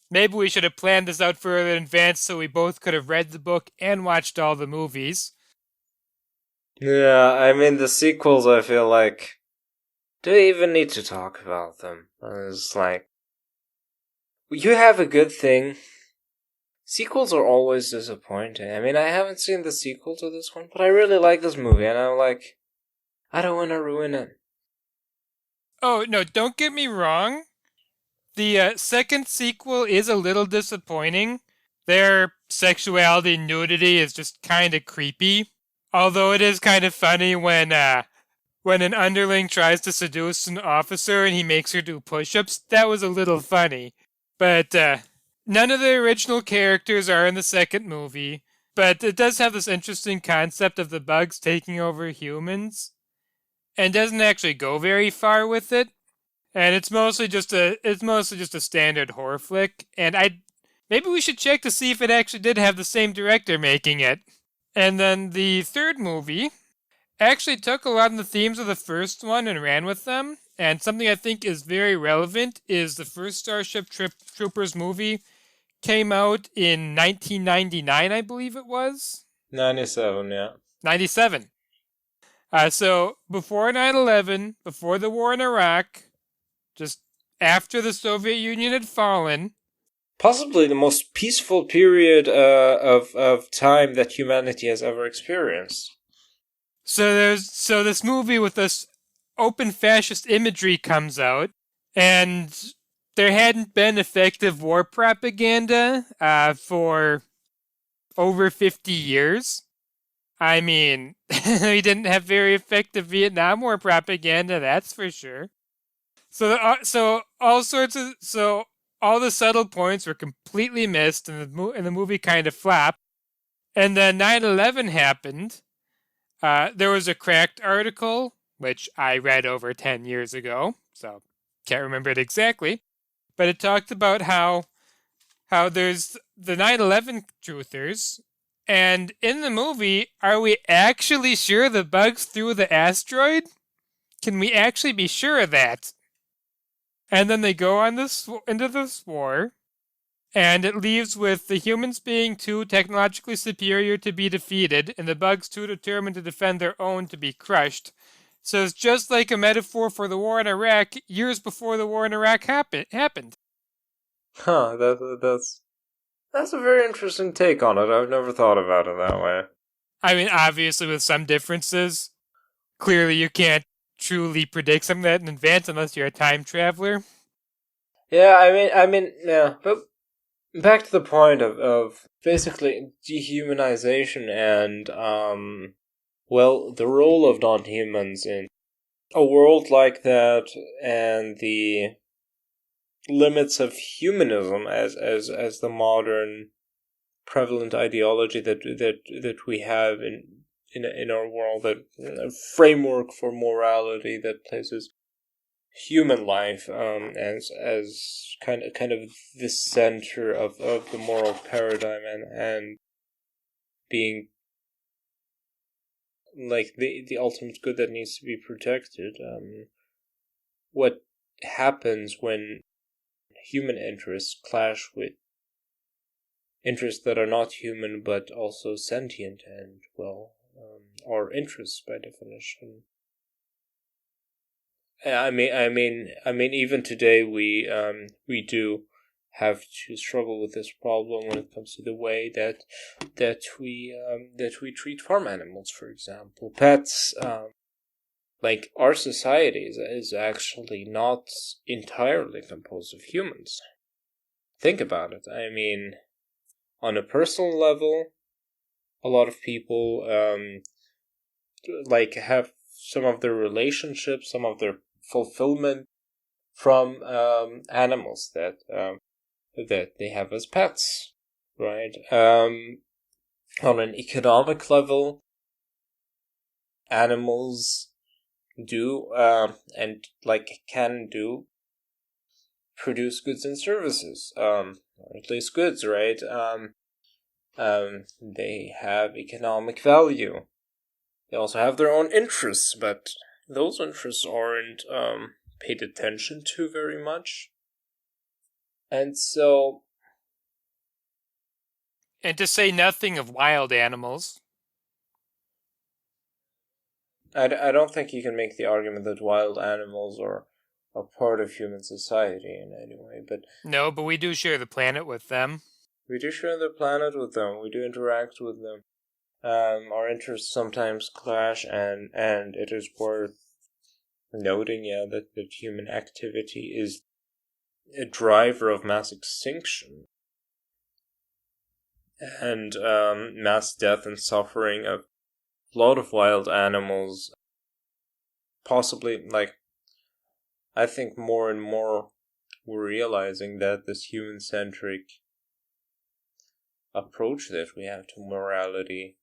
maybe we should have planned this out further in advance so we both could have read the book and watched all the movies. Yeah, I mean, the sequels, I feel like, do we even need to talk about them? It's like, you have a good thing. Sequels are always disappointing. I mean, I haven't seen the sequel to this one, but I really like this movie, and I'm like, I don't want to ruin it. Oh, no, don't get me wrong. The second sequel is a little disappointing. Their sexuality and nudity is just kind of creepy. Although it is kind of funny when an underling tries to seduce an officer and he makes her do push-ups. That was a little funny. But none of the original characters are in the second movie. But it does have this interesting concept of the bugs taking over humans, and doesn't actually go very far with it. And it's mostly just a standard horror flick. And maybe we should check to see if it actually did have the same director making it. And then the third movie actually took a lot of the themes of the first one and ran with them. And something I think is very relevant is the first Starship Troopers movie came out in 1999, I believe it was. 97, yeah. 97. So before 9/11, before the war in Iraq, just after the Soviet Union had fallen. Possibly the most peaceful period of time that humanity has ever experienced. So this movie with this open fascist imagery comes out, and there hadn't been effective war propaganda for over 50 years. I mean, we didn't have very effective Vietnam War propaganda, that's for sure. So all the subtle points were completely missed, and the movie kind of flopped. And then 9/11 happened. There was a cracked article which I read over 10 years ago, so can't remember it exactly, but it talked about how there's the 9/11 truthers, and in the movie, are we actually sure the bugs threw the asteroid? Can we actually be sure of that? And then they go on this into this war, and it leaves with the humans being too technologically superior to be defeated, and the bugs too determined to defend their own to be crushed. So it's just like a metaphor for the war in Iraq years before the war in Iraq happened. Huh, that's a very interesting take on it. I've never thought about it that way. I mean, obviously with some differences. Clearly, you can't truly predict something that in advance unless you're a time traveler. Yeah, yeah, but back to the point of basically dehumanization and, well, the role of non-humans in a world like that, and the limits of humanism as the modern prevalent ideology that we have in our world, that a framework for morality that places human life as kind of the center of the moral paradigm, and being like the ultimate good that needs to be protected. What happens when human interests clash with interests that are not human but also sentient, and, well, our interests by definition. Even today we do have to struggle with this problem when it comes to the way that we treat farm animals, for example, pets. Like, our society is actually not entirely composed of humans. Think about it. I mean, on a personal level, a lot of people like have some of their relationships, some of their fulfillment from animals that they have as pets, right? On an economic level, animals do and like can do produce goods and services, or at least goods, right? They have economic value. They also have their own interests, but those interests aren't paid attention to very much. And so, And to say nothing of wild animals. I don't think you can make the argument that wild animals are a part of human society in any way, but No, but we do share the planet with them. we do share the planet with them, we do interact with them. Our interests sometimes clash, and it is worth noting, yeah, that human activity is a driver of mass extinction and mass death and suffering of a lot of wild animals. Possibly, like, I think more and more we're realizing that this human-centric approach that we have to morality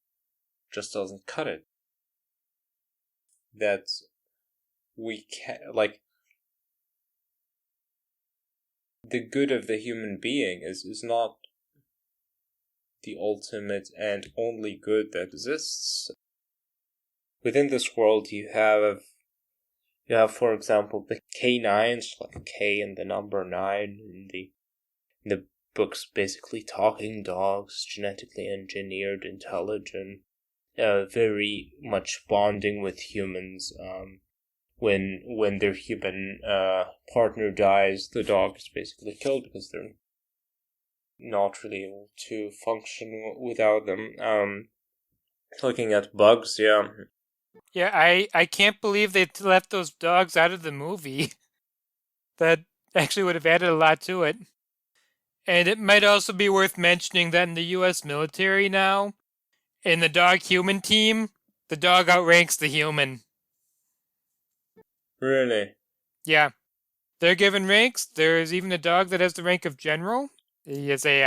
just doesn't cut it. That we can't, like, the good of the human being is not the ultimate and only good that exists. Within this world, you have, for example, the K9s, like K and the number 9 in the books, basically talking dogs, genetically engineered, intelligent, very much bonding with humans. When their human partner dies, the dog is basically killed because they're not really able to function without them. Looking at bugs, yeah, Yeah, I can't believe they left those dogs out of the movie. That actually would have added a lot to it. And it might also be worth mentioning that in the US military now, in the dog human team, the dog outranks the human. Really? Yeah, they're given ranks. There's even a dog that has the rank of general. He is he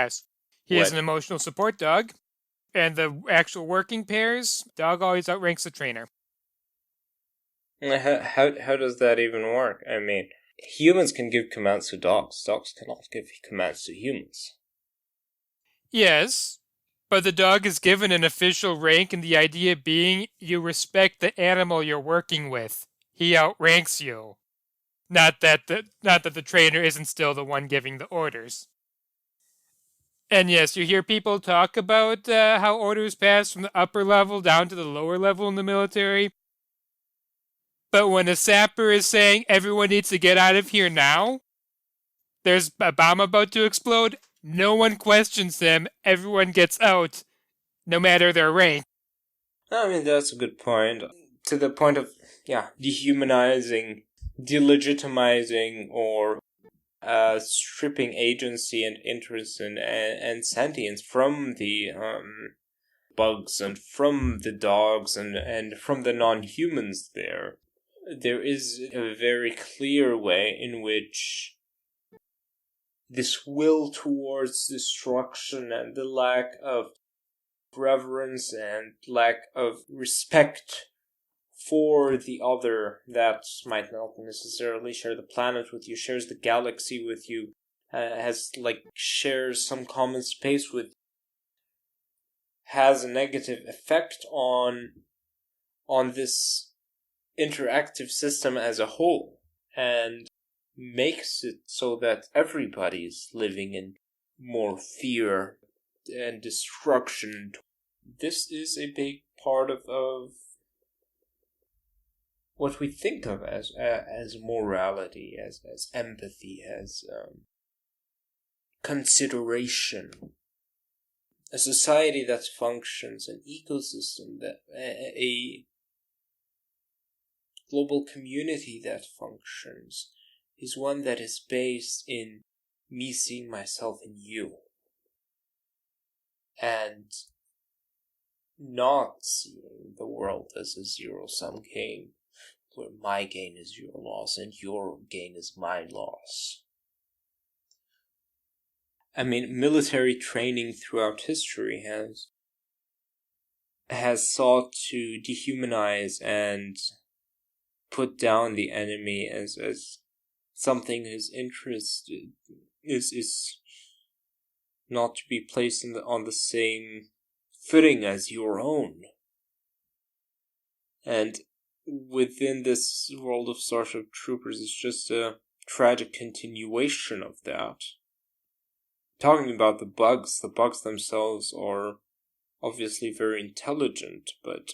is an What? emotional support dog. And the actual working pairs, dog always outranks the trainer. How does that even work? I mean, humans can give commands to dogs. Dogs cannot give commands to humans. Yes, but the dog is given an official rank, and the idea being you respect the animal you're working with. He outranks you. Not that the trainer isn't still the one giving the orders. And yes, you hear people talk about how orders pass from the upper level down to the lower level in the military. But when a sapper is saying everyone needs to get out of here now, there's a bomb about to explode, no one questions them, everyone gets out, no matter their rank. I mean, that's a good point. To the point of, yeah, dehumanizing, delegitimizing, or stripping agency and interest and sentience from the bugs and from the dogs and from the non-humans there. There is a very clear way in which this will towards destruction and the lack of reverence and lack of respect for the other that might not necessarily share the planet with you, shares the galaxy with you, shares some common space with, has a negative effect on this interactive system as a whole, and makes it so that everybody is living in more fear and destruction. This is a big part of what we think of as morality, as empathy, as consideration. A society that functions, an ecosystem, that a global community that functions, is one that is based in me seeing myself in you, and not seeing the world as a zero-sum game, where my gain is your loss and your gain is my loss. I mean, military training throughout history has sought to dehumanize and put down the enemy as something whose interest is not to be placed on the same footing as your own. And within this world of Starship Troopers, it's just a tragic continuation of that. Talking about the bugs themselves are obviously very intelligent, but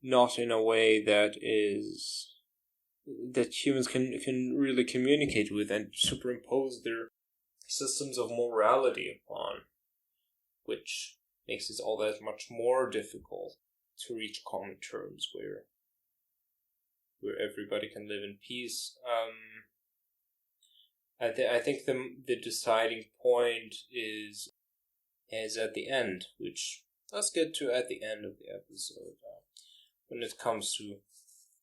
not in a way that humans can really communicate with and superimpose their systems of morality upon, which makes it all that much more difficult to reach common terms where everybody can live in peace. I think the deciding point is at the end, which let's get to at the end of the episode, when it comes to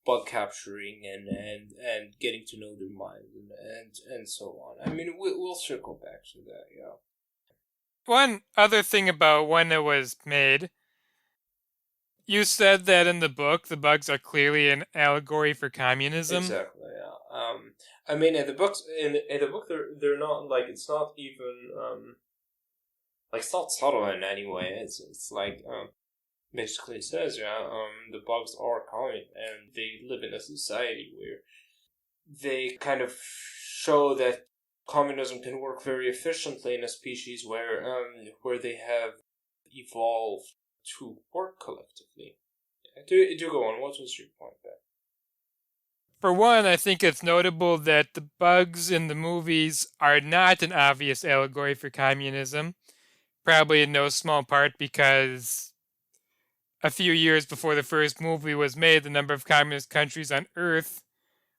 bug capturing and getting to know their minds and so on. I mean, we'll circle back to that, yeah. One other thing about when it was made, you said that in the book the bugs are clearly an allegory for communism. Exactly, yeah. I mean, in the books, in the book, they're not like, it's not even it's not subtle in any way. It's like basically it says, the bugs are common and they live in a society where they kind of show that communism can work very efficiently in a species where they have evolved to work collectively. Do go on. What was your point there? For one, I think it's notable that the bugs in the movies are not an obvious allegory for communism, probably in no small part because a few years before the first movie was made, the number of communist countries on Earth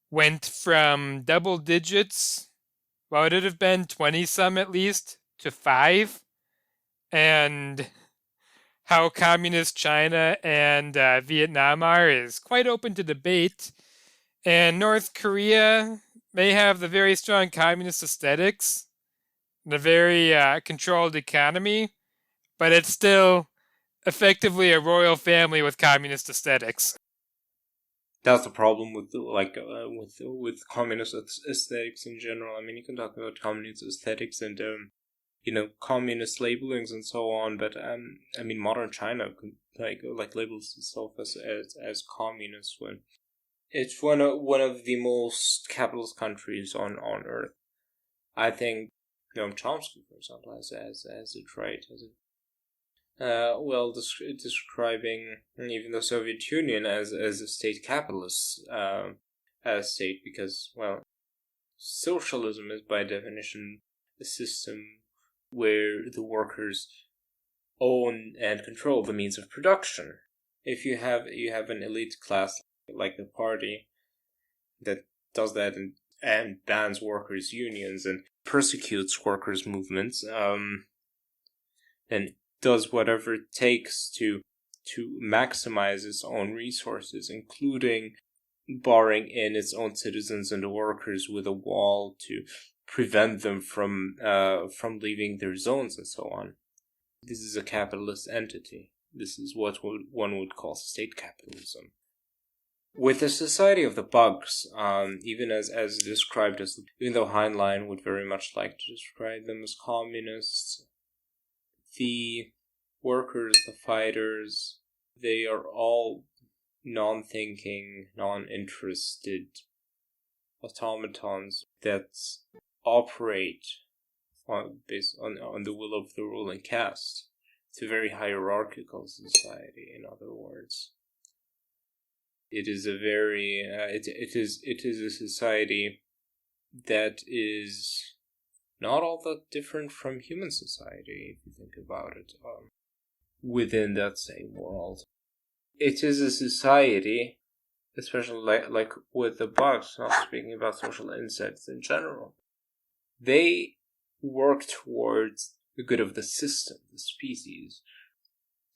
went from double digits, what would it have been, 20-some at least, to 5. And how communist China and Vietnam are is quite open to debate. And North Korea may have the very strong communist aesthetics, the very controlled economy, but it's still effectively a royal family with communist aesthetics. That's the problem with with communist aesthetics in general. I mean, you can talk about communist aesthetics and communist labelings and so on, but I mean, modern China labels itself as communist when it's one of the most capitalist countries on Earth. I think Noam Chomsky, for example, has a trait describing even the Soviet Union as a state capitalist state, because, well, socialism is by definition a system where the workers own and control the means of production. If you have an elite class like the party that does that and bans workers' unions and persecutes workers' movements, and does whatever it takes to maximize its own resources, including barring in its own citizens and the workers with a wall to prevent them from leaving their zones and so on. This is a capitalist entity. This is what one would call state capitalism. With the Society of the Bugs, even as described as, even though Heinlein would very much like to describe them as communists, the workers, the fighters, they are all non-thinking, non-interested automatons that operate based on the will of the ruling caste. It's a very hierarchical society, in other words. It is a very it is a society that is not all that different from human society, if you think about it, within that same world. It is a society, especially like with the bugs, not speaking about social insects in general. They work towards the good of the system, the species,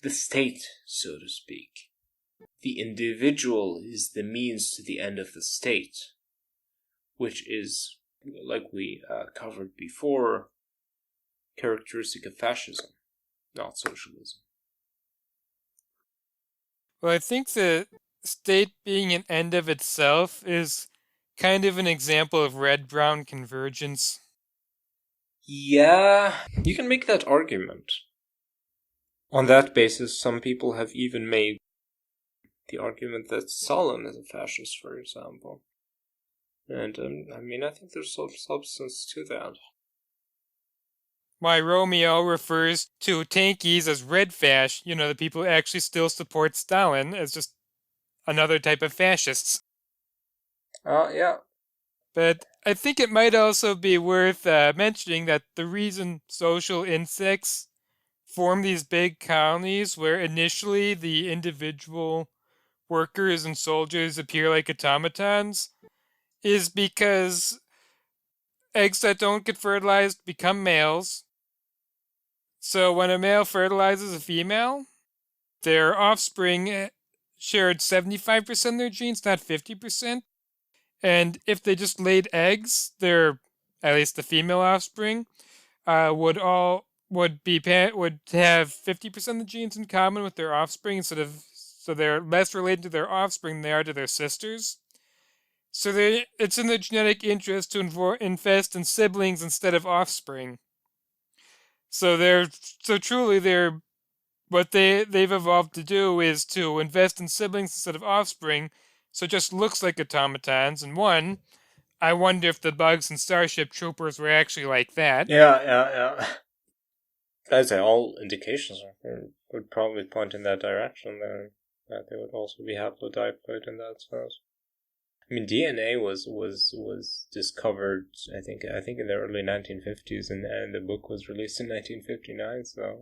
the state, so to speak. The individual is the means to the end of the state, which is, like we covered before, characteristic of fascism, not socialism. Well, I think the state being an end of itself is kind of an example of red-brown convergence. Yeah, you can make that argument. On that basis, some people have even made the argument that Stalin is a fascist, for example. And, I mean, I think there's some substance to that. Why Romeo refers to tankies as red fash, the people who actually still support Stalin, as just another type of fascists. Yeah. But I think it might also be worth mentioning that the reason social insects form these big colonies where initially the individual workers and soldiers appear like automatons is because eggs that don't get fertilized become males. So when a male fertilizes a female, their offspring shared 75% of their genes, not 50%. And if they just laid eggs, at least the female offspring, would have 50% of the genes in common with their offspring so they're less related to their offspring than they are to their sisters. So it's in their genetic interest to invest in siblings instead of offspring. So what they've evolved to do is to invest in siblings instead of offspring, so it just looks like automatons. And I wonder if the bugs in Starship Troopers were actually like that. Yeah. I'd say all indications would probably point in that direction, then that they would also be haplodiploid in that sense. I mean, DNA was discovered, I think in the early 1950s, and the book was released in 1959. So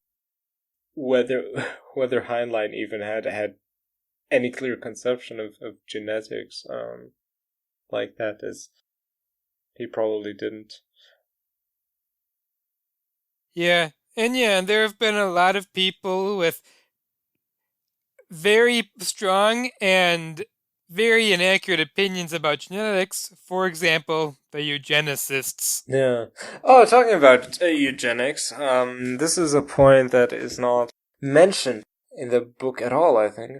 whether whether Heinlein even had any clear conception of genetics like that is he probably didn't. Yeah, and there have been a lot of people with very strong and very inaccurate opinions about genetics. For example, the eugenicists. Yeah. Oh, talking about eugenics, this is a point that is not mentioned in the book at all, I think.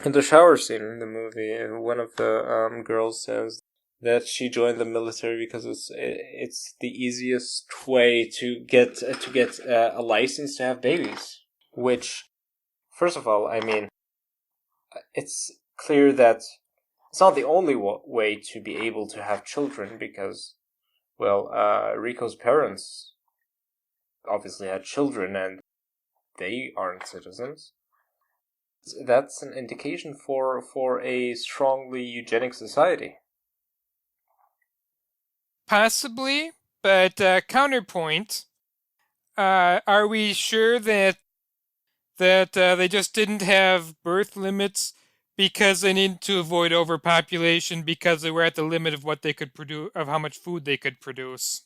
In the shower scene in the movie, one of the girls says that she joined the military because it's the easiest way to get a license to have babies. Which, first of all, I mean, it's clear that it's not the only way to be able to have children because, well, Rico's parents obviously had children and they aren't citizens. That's an indication for a strongly eugenic society. Possibly, but counterpoint. Are we sure that they just didn't have birth limits because they needed to avoid overpopulation because they were at the limit of what they could produce, of how much food they could produce?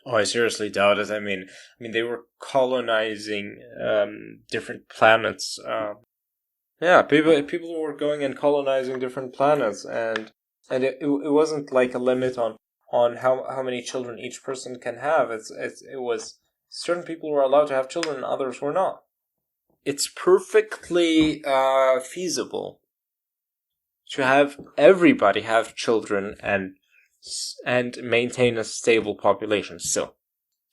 Oh, I seriously doubt it. I mean, they were colonizing different planets. Yeah, people were going and colonizing different planets, and it wasn't like a limit on how many children each person can have. It was certain people were allowed to have children, and others were not. It's perfectly feasible to have everybody have children and maintain a stable population still.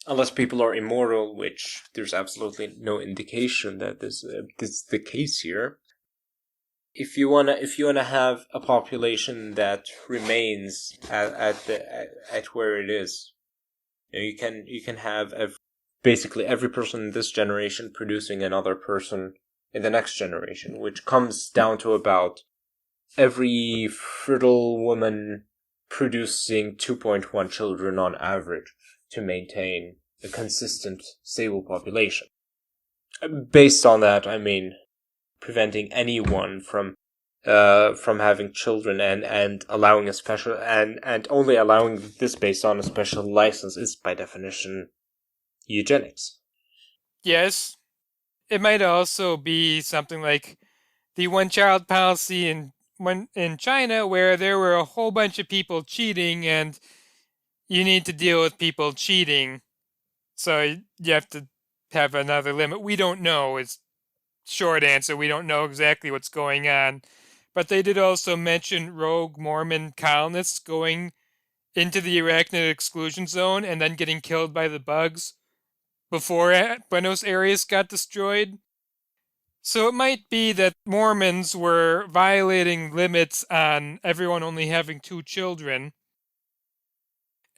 Unless people are immortal, which there's absolutely no indication that this is the case here. If you wanna have a population that remains at where it is, you can have basically every person in this generation producing another person in the next generation, which comes down to about every fertile woman producing 2.1 children on average to maintain a consistent, stable population. Based on that, I mean, preventing anyone from having children and allowing a special and only allowing this based on a special license is by definition eugenics. Yes. It might also be something like the one-child policy in China, where there were a whole bunch of people cheating, and you need to deal with people cheating, so you have to have another limit. We don't know. It's short answer. We don't know exactly what's going on, but they did also mention rogue Mormon colonists going into the arachnid exclusion zone and then getting killed by the bugs before Buenos Aires got destroyed. So it might be that Mormons were violating limits on everyone only having 2 children,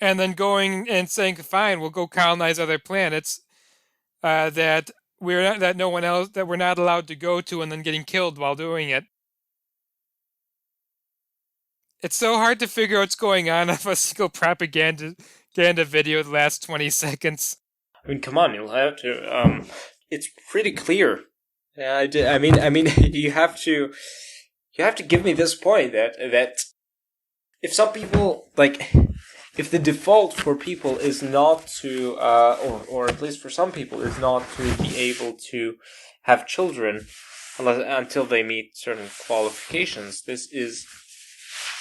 and then going and saying, "Fine, we'll go colonize other planets that we're not allowed to go to," and then getting killed while doing it. It's so hard to figure out what's going on of a single propaganda video the last 20 seconds. I mean, come on, you'll have to. It's pretty clear. Yeah, I mean, you have to give me this point that if some people if the default for people is not to, or at least for some people is not to be able to have children until they meet certain qualifications, this is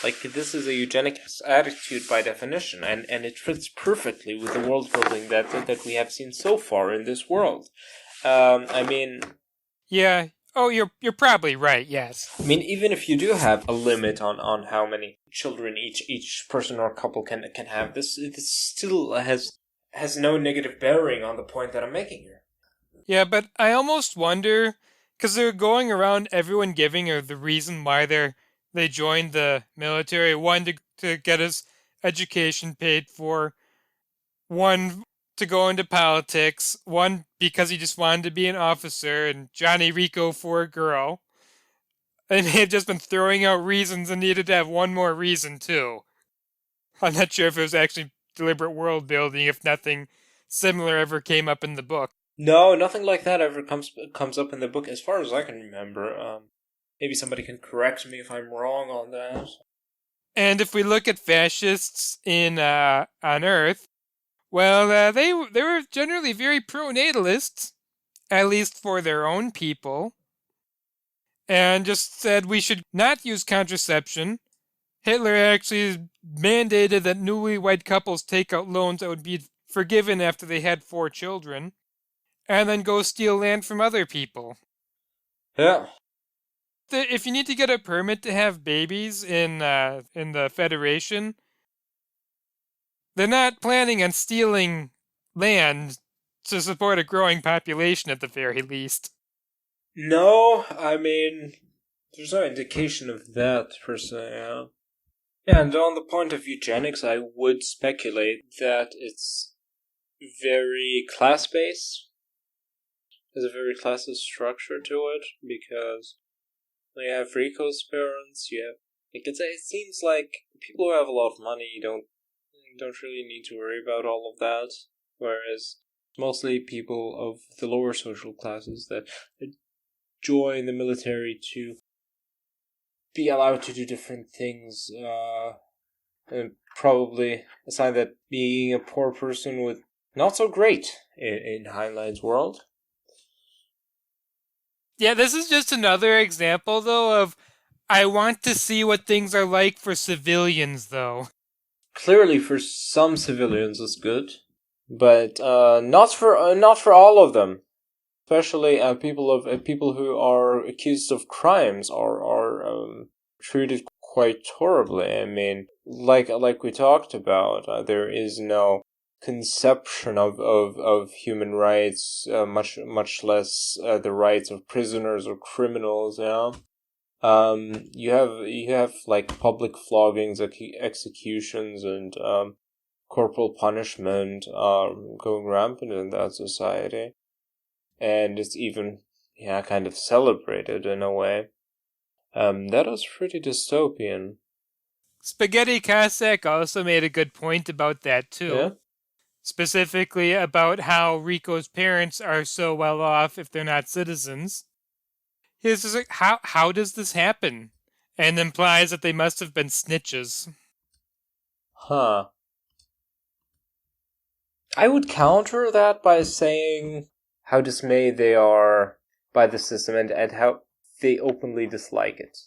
a eugenics attitude by definition, and it fits perfectly with the world building that we have seen so far in this world. I mean, yeah. Oh, you're probably right. Yes. I mean, even if you do have a limit on how many children each person or couple can have, this still has no negative bearing on the point that I'm making here. Yeah, but I almost wonder, because they're going around everyone giving her the reason why they joined the military. One, to get his education paid for. One, to go into politics. One, because he just wanted to be an officer. And Johnny Rico for a girl. They may have just been throwing out reasons and needed to have one more reason, too. I'm not sure if it was actually deliberate world building, if nothing similar ever came up in the book. No, nothing like that ever comes up in the book, as far as I can remember. Maybe somebody can correct me if I'm wrong on that. And if we look at fascists on Earth, well, they were generally very pro-natalists, at least for their own people, and just said we should not use contraception. Hitler actually mandated that newlywed couples take out loans that would be forgiven after they had 4 children, and then go steal land from other people. Yeah. If you need to get a permit to have babies in the Federation, they're not planning on stealing land to support a growing population at the very least. No, I mean, there's no indication of that per se. Yeah. Yeah, and on the point of eugenics, I would speculate that it's very class-based. There's a very classist structure to it, because you have Rico's parents, you have... it seems like people who have a lot of money don't really need to worry about all of that, whereas mostly people of the lower social classes that join the military to be allowed to do different things, and probably a sign that being a poor person with not so great in Heinlein's world. Yeah, this is just another example, though, of I want to see what things are like for civilians, though. Clearly, for some civilians, it's good, but not for all of them. Especially people who are accused of crimes are treated quite horribly. I mean, like we talked about, there is no conception of human rights, much less the rights of prisoners or criminals. Yeah. You have like public floggings, executions, and corporal punishment going rampant in that society, and it's even kind of celebrated in a way. That was pretty dystopian. Spaghetti Cossack also made a good point about that too. Yeah. Specifically about how Rico's parents are so well off if they're not citizens. He's just like, how does this happen? And implies that they must have been snitches. Huh. I would counter that by saying how dismayed they are by the system, and how they openly dislike it.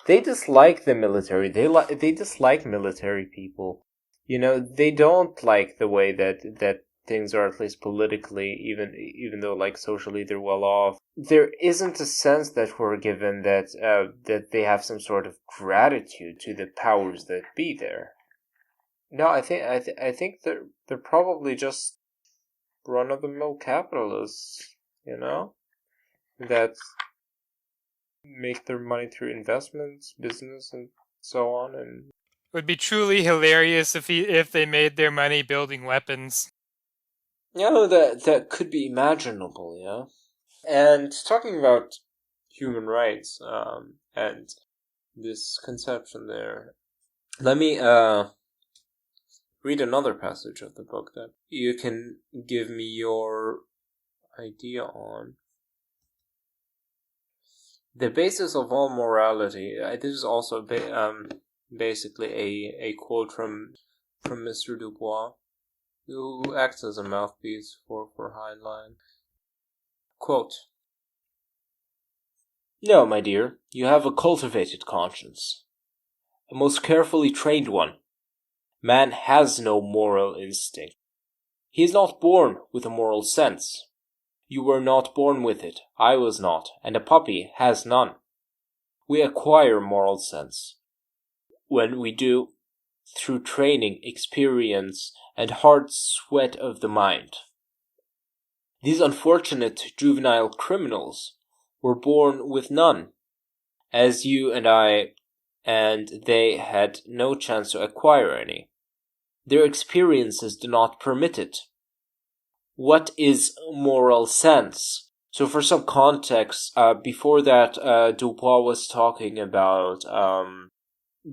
They dislike the military. They dislike military people. They don't like the way that things are, at least politically, even though like socially they're well off. There isn't a sense that we're given that they have some sort of gratitude to the powers that be there. No, I think they're probably just run-of-the-mill capitalists, that make their money through investments, business, and so on. And it would be truly hilarious if they made their money building weapons. That could be imaginable, yeah. And talking about human rights, and this conception there, let me read another passage of the book that you can give me your idea on. The basis of all morality. This is also basically a quote from Mr. Dubois, who acts as a mouthpiece for Heinlein. Quote: "No, my dear, you have a cultivated conscience, a most carefully trained one. Man has no moral instinct. He is not born with a moral sense. You were not born with it, I was not, and a puppy has none. We acquire moral sense. When we do, through training, experience, and hard sweat of the mind. These unfortunate juvenile criminals were born with none, as you and I and they had no chance to acquire any. Their experiences do not permit it. What is moral sense?" So for some context, before that, Dubois was talking about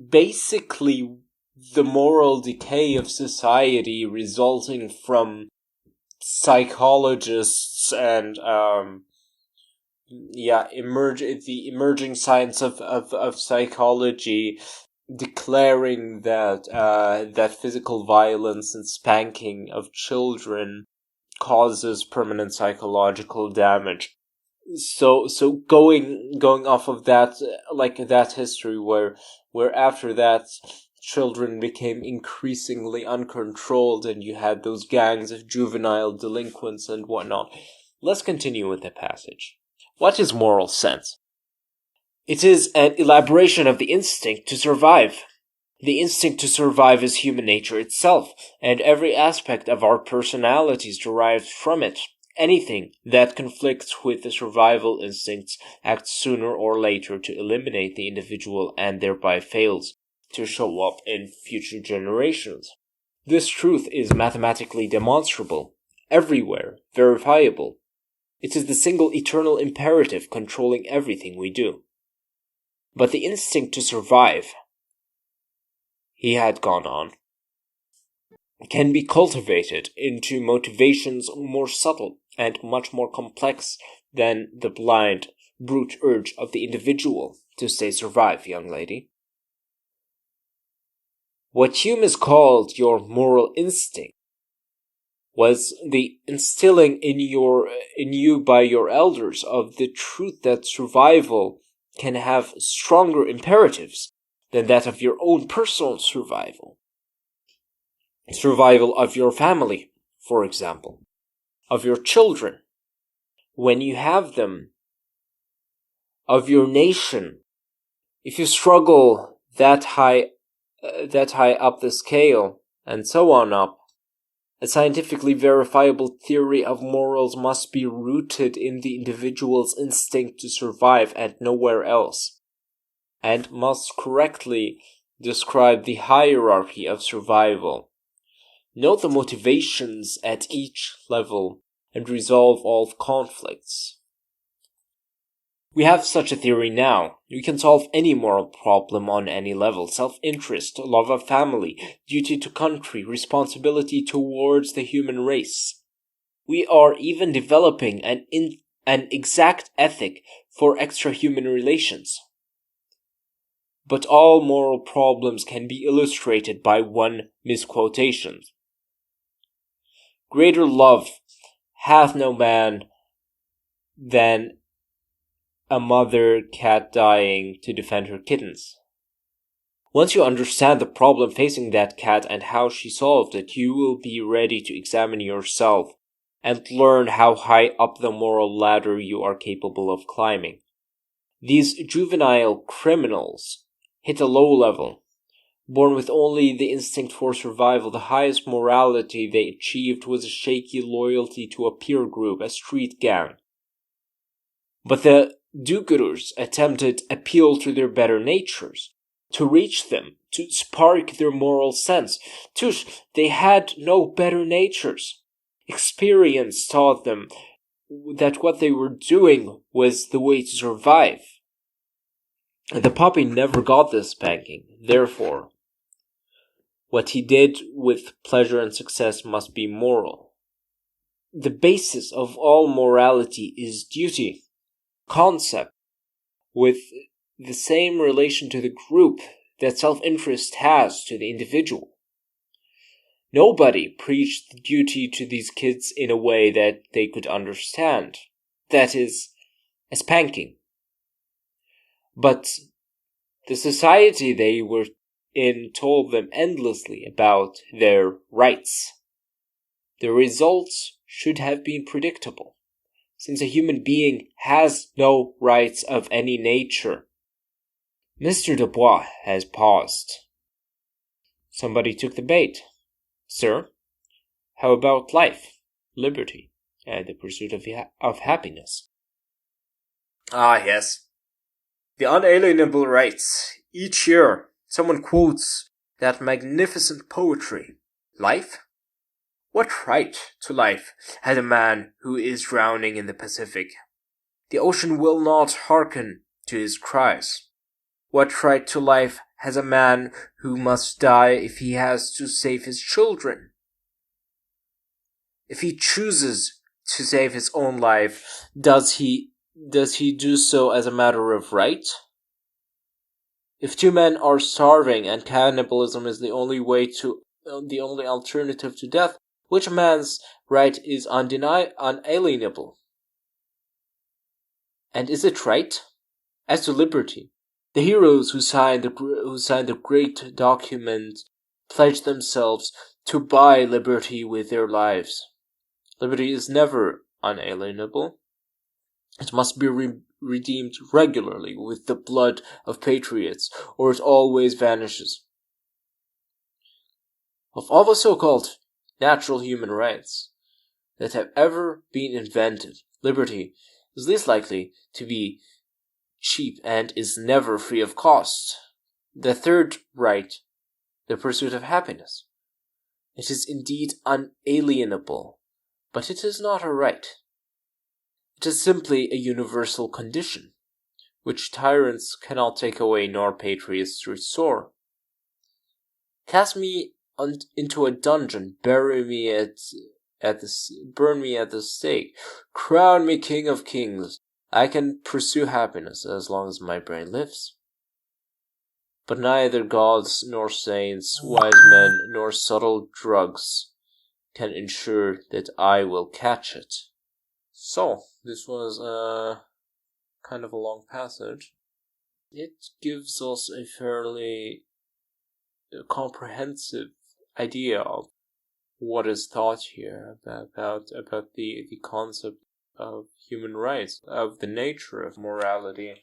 basically the moral decay of society resulting from psychologists and the emerging science of psychology declaring that that physical violence and spanking of children causes permanent psychological damage. So going off of that, that history where after that children became increasingly uncontrolled and you had those gangs of juvenile delinquents and whatnot. Let's continue with the passage. What is moral sense? It is an elaboration of the instinct to survive. The instinct to survive is human nature itself, and every aspect of our personalities derives from it. Anything that conflicts with the survival instincts acts sooner or later to eliminate the individual and thereby fails to show up in future generations. This truth is mathematically demonstrable, everywhere, verifiable. It is the single eternal imperative controlling everything we do. But the instinct to survive, he had gone on, can be cultivated into motivations more subtle and much more complex than the blind, brute urge of the individual to say survive, young lady. What Hume has called your moral instinct was the instilling in you by your elders of the truth that survival can have stronger imperatives than that of your own personal survival. Survival of your family, for example, of your children, when you have them, of your nation. If you struggle that high up the scale, and so on up, a scientifically verifiable theory of morals must be rooted in the individual's instinct to survive and nowhere else, and must correctly describe the hierarchy of survival. Note the motivations at each level and resolve all conflicts. We have such a theory now. We can solve any moral problem on any level. Self-interest, love of family, duty to country, responsibility towards the human race. We are even developing an exact ethic for extra-human relations. But all moral problems can be illustrated by one misquotation. Greater love hath no man than a mother cat dying to defend her kittens. Once you understand the problem facing that cat and how she solved it, you will be ready to examine yourself and learn how high up the moral ladder you are capable of climbing. These juvenile criminals hit a low level. Born with only the instinct for survival, the highest morality they achieved was a shaky loyalty to a peer group, a street gang. But the do-gooders attempted appeal to their better natures, to reach them, to spark their moral sense. Tush, they had no better natures. Experience taught them that what they were doing was the way to survive. The puppy never got this spanking, therefore, what he did with pleasure and success must be moral. The basis of all morality is duty, concept, with the same relation to the group that self-interest has to the individual. Nobody preached duty to these kids in a way that they could understand. That is, a spanking. But the society they were in told them endlessly about their rights. The results should have been predictable, since a human being has no rights of any nature. Mr. Dubois has paused. Somebody took the bait. Sir, how about life, liberty, and the pursuit of happiness? Ah, yes. The unalienable rights. Each year, someone quotes that magnificent poetry. Life? What right to life has a man who is drowning in the Pacific? The ocean will not hearken to his cries. What right to life has a man who must die if he has to save his children? if he chooses to save his own life, does he do so as a matter of right? If two men are starving and cannibalism is the only alternative to death, which man's right is unalienable? And is it right? As to liberty, the heroes who signed the great document pledged themselves to buy liberty with their lives. Liberty is never unalienable. It must be redeemed regularly with the blood of patriots, or it always vanishes. Of all the so-called natural human rights that have ever been invented, liberty is least likely to be cheap and is never free of cost. The third right, the pursuit of happiness. It is indeed unalienable, but it is not a right. It is simply a universal condition, which tyrants cannot take away nor patriots restore. Cast me into a dungeon, burn me at the stake, crown me king of kings. I can pursue happiness as long as my brain lives. But neither gods nor saints, wise men nor subtle drugs can ensure that I will catch it. So, this was kind of a long passage. It gives us a fairly comprehensive idea of what is taught here about the concept of human rights, of the nature of morality.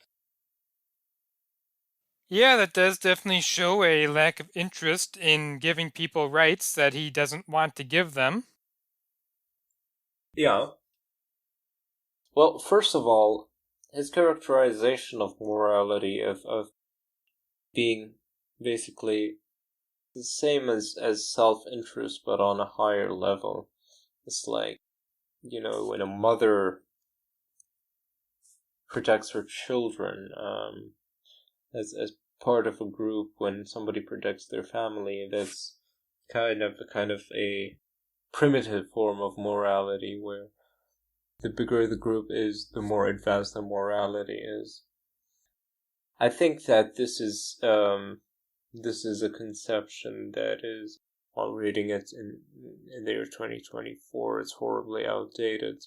Yeah, that does definitely show a lack of interest in giving people rights that he doesn't want to give them. Yeah. Well, first of all, his characterization of morality, of being basically the same as self-interest, but on a higher level. It's like, when a mother protects her children, as part of a group, when somebody protects their family, that's kind of a primitive form of morality, where the bigger the group is, the more advanced the morality is. I think that this is a conception that is, while reading it in the year 2024, it's horribly outdated.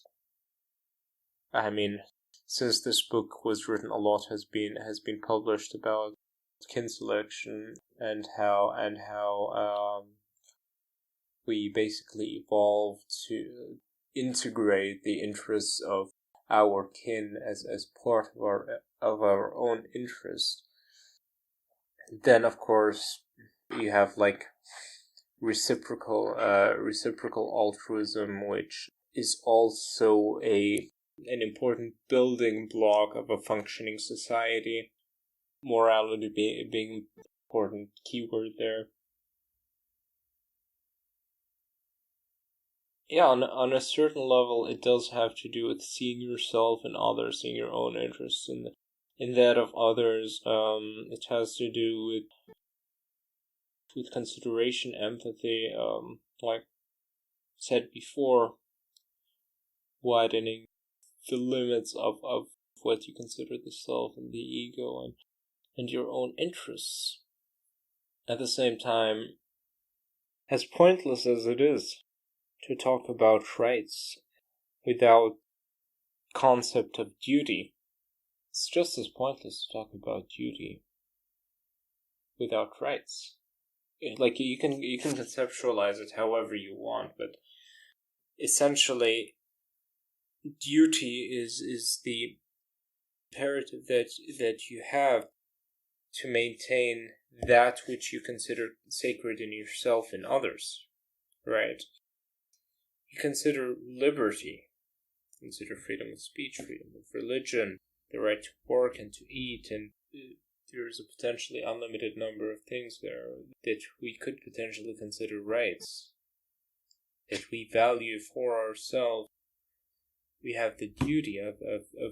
I mean, since this book was written, a lot has been published about kin selection and how we basically evolved to integrate the interests of our kin as part of our own interest. Then, of course, you have like reciprocal altruism, which is also an important building block of a functioning society. Morality being an important keyword there. Yeah, on a certain level, it does have to do with seeing yourself and others, seeing your own interests in that of others. It has to do with consideration, empathy, like said before, widening the limits of what you consider the self and the ego and your own interests. At the same time, as pointless as it is to talk about rights without concept of duty, it's just as pointless to talk about duty without rights. Like, you can conceptualize it however you want, but essentially, duty is the imperative that you have to maintain that which you consider sacred in yourself and others, right? You consider liberty, consider freedom of speech, freedom of religion, the right to work and to eat, and there's a potentially unlimited number of things there that we could potentially consider rights, that we value for ourselves. We have the duty of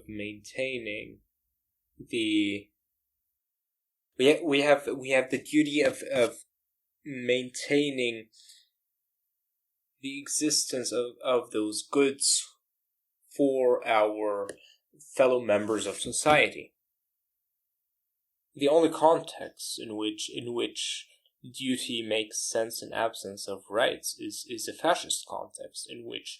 maintaining the we have the duty of maintaining the existence of those goods for our fellow members of society. The only context in which duty makes sense in absence of rights is a fascist context in which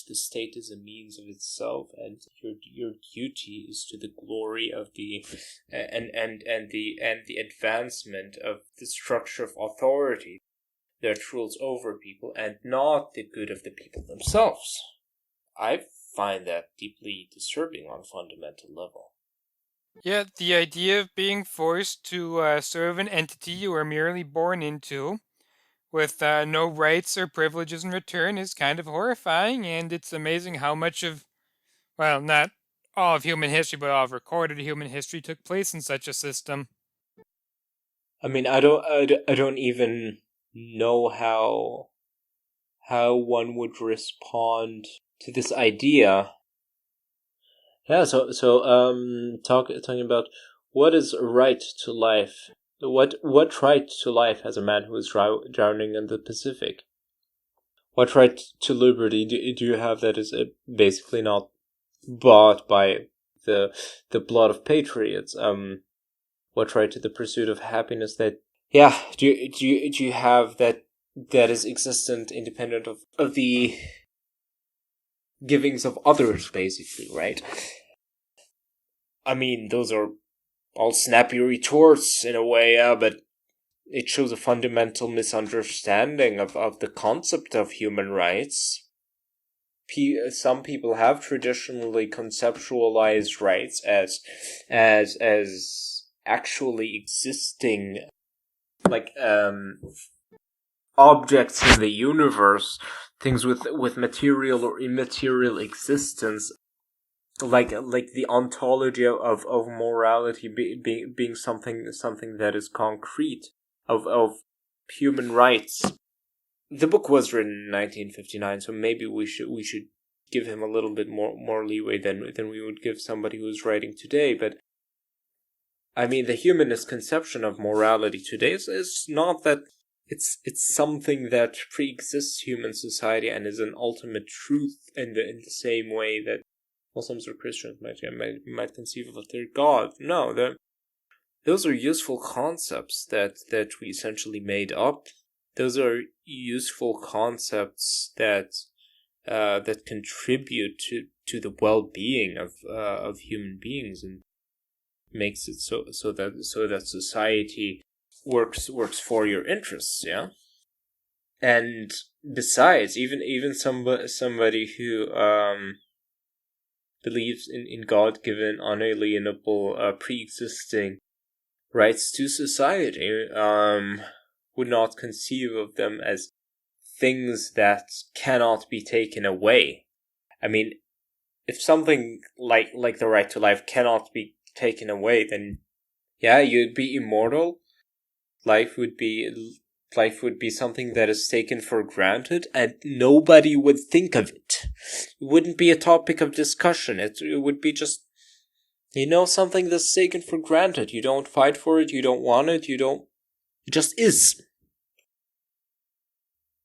the state is a means of itself, and your duty is to the glory of the the advancement of the structure of authority that rules over people, and not the good of the people themselves. I find that deeply disturbing on a fundamental level. Yeah, the idea of being forced to serve an entity you are merely born into, with no rights or privileges in return, is kind of horrifying, and it's amazing how much of, well, not all of human history, but all of recorded human history took place in such a system. I mean, I don't even know how one would respond to this idea. Yeah, talking about what is a right to life. What right to life has a man who is drowning in the Pacific? What right to liberty do you have that is basically not bought by the blood of patriots? What right to the pursuit of happiness that, yeah, do you have that is existent independent of the givings of others, basically, right? I mean, those are all snappy retorts in a way, yeah, but it shows a fundamental misunderstanding of the concept of human rights. Some people have traditionally conceptualized rights as actually existing, like, objects in the universe, things with material or immaterial existence, like the ontology of morality being something that is concrete, of human rights. The book was written in 1959, so maybe we should give him a little bit more leeway than we would give somebody who's writing today. But I mean, the humanist conception of morality today is not that it's something that pre-exists human society and is an ultimate truth in the same way that Muslims or Christians might conceive of a third God. No, those are useful concepts that we essentially made up. Those are useful concepts that contribute to the well-being of human beings, and makes it so that society works for your interests. Yeah. And besides, even somebody who believes in God-given, unalienable, pre-existing rights to society, would not conceive of them as things that cannot be taken away. I mean, if something like the right to life cannot be taken away, then yeah, you'd be immortal. Life would be something that is taken for granted, and nobody would think of it. It wouldn't be a topic of discussion. It would be just, something that's taken for granted. You don't fight for it, you don't want it, it just is.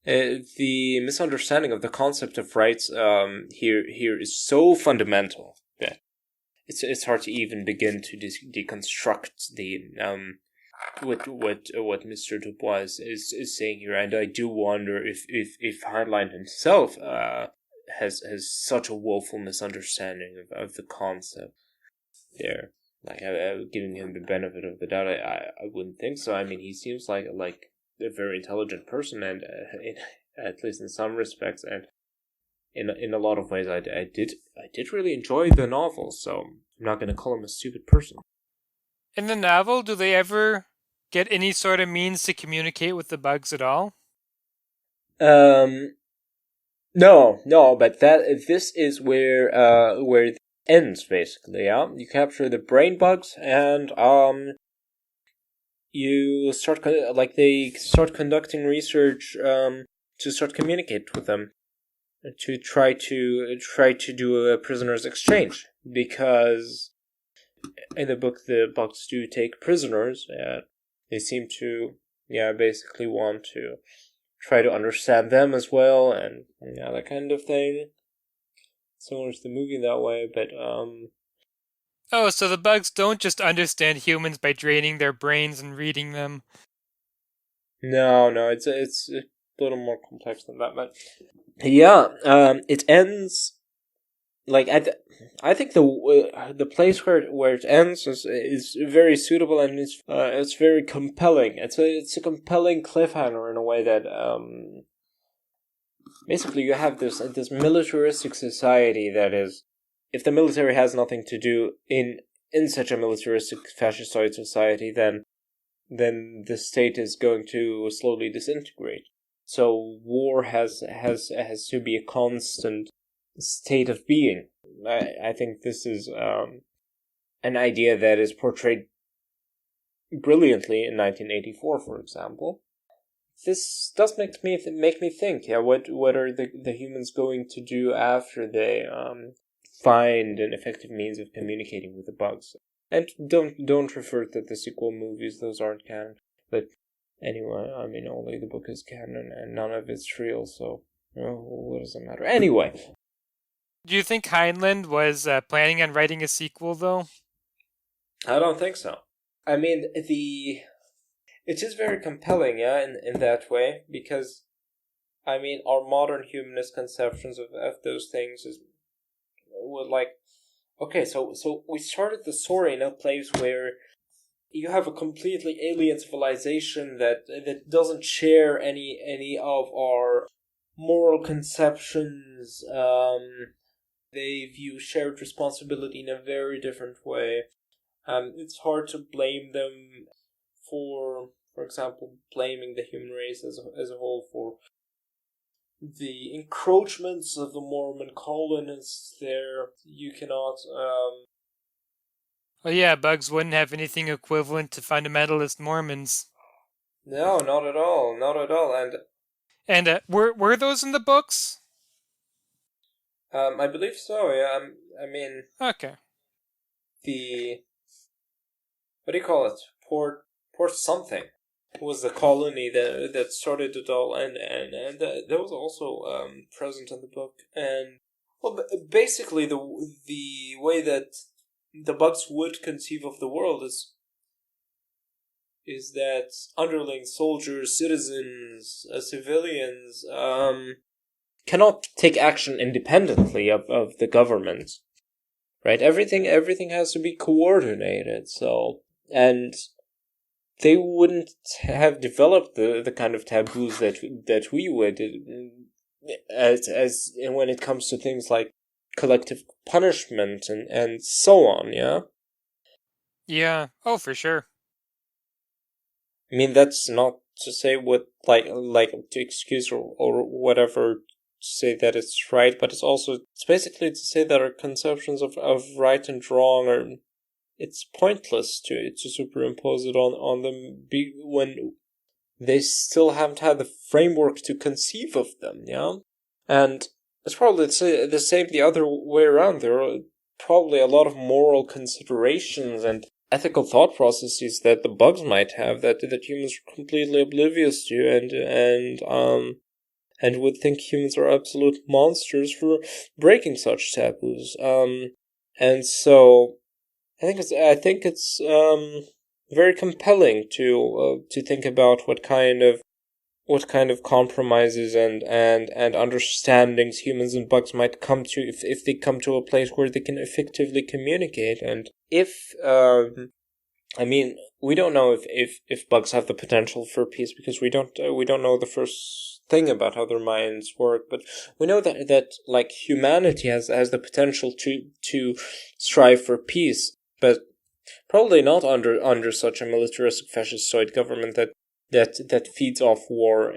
The misunderstanding of the concept of rights here is so fundamental that it's hard to even begin to deconstruct the what Mr. Dubois is saying here, and I do wonder if Heinlein himself has such a woeful misunderstanding of the concept there. Like, giving him the benefit of the doubt, I wouldn't think so. I mean, he seems like a very intelligent person, and at least in some respects, and in a lot of ways, I did really enjoy the novel. So I'm not going to call him a stupid person. In the novel, do they ever get any sort of means to communicate with the bugs at all? No, but this is where it ends, basically. Yeah, you capture the brain bugs, and you start they start conducting research to start communicate with them, to try to do a prisoner's exchange, because in the book the bugs do take prisoners, and they seem to basically want to try to understand them as well, and yeah, that kind of thing. Similar to the movie that way, but Oh, so the bugs don't just understand humans by draining their brains and reading them. no, it's a little more complex than that. But yeah, it ends like I think the place where it ends is very suitable, and it's very compelling. It's a compelling cliffhanger in a way that basically you have this militaristic society that is, if the military has nothing to do in such a militaristic fascistoid society, then the state is going to slowly disintegrate. So war has to be a constant state of being. I think this is an idea that is portrayed brilliantly in 1984, for example. This does make me think. Yeah, what are the humans going to do after they find an effective means of communicating with the bugs? And don't refer to the sequel movies; those aren't canon. But anyway, I mean, only the book is canon, and none of it's real. So what does it matter? Anyway, Do you think Heinlein was planning on writing a sequel, though? I don't think so. I mean, it is very compelling, yeah, in that way, because I mean, our modern humanist conceptions of those things would like, okay, so we started the story in a place where you have a completely alien civilization that doesn't share any of our moral conceptions. They view shared responsibility in a very different way. It's hard to blame them for example, blaming the human race as a whole for the encroachments of the Mormon colonists there. You cannot Well, yeah, bugs wouldn't have anything equivalent to fundamentalist Mormons. no, not at all, And were those in the books? I believe so. Yeah, I mean Okay. the what do you call it? Port something was the colony that started it all, and that was also present in the book. And well, basically the way that the bugs would conceive of the world is that underling soldiers, citizens, civilians cannot take action independently of the government, right? Everything has to be coordinated. So, and they wouldn't have developed the kind of taboos that we would, as when it comes to things like collective punishment and so on. Yeah, Yeah. Oh, for sure. I mean that's not to say what like to excuse or whatever to say that it's right, but it's basically to say that our conceptions of right and wrong are, it's pointless to superimpose it on them when they still haven't had the framework to conceive of them, yeah? And it's probably the same the other way around. There are probably a lot of moral considerations and ethical thought processes that the bugs might have that humans are completely oblivious to, and would think humans are absolute monsters for breaking such taboos. And so I think it's very compelling to think about what kind of compromises and understandings humans and bugs might come to if they come to a place where they can effectively communicate. And if I mean, we don't know if bugs have the potential for peace because we don't know the first thing about how their minds work, but we know that like humanity has the potential to strive for peace, but probably not under such a militaristic fascistoid government that feeds off war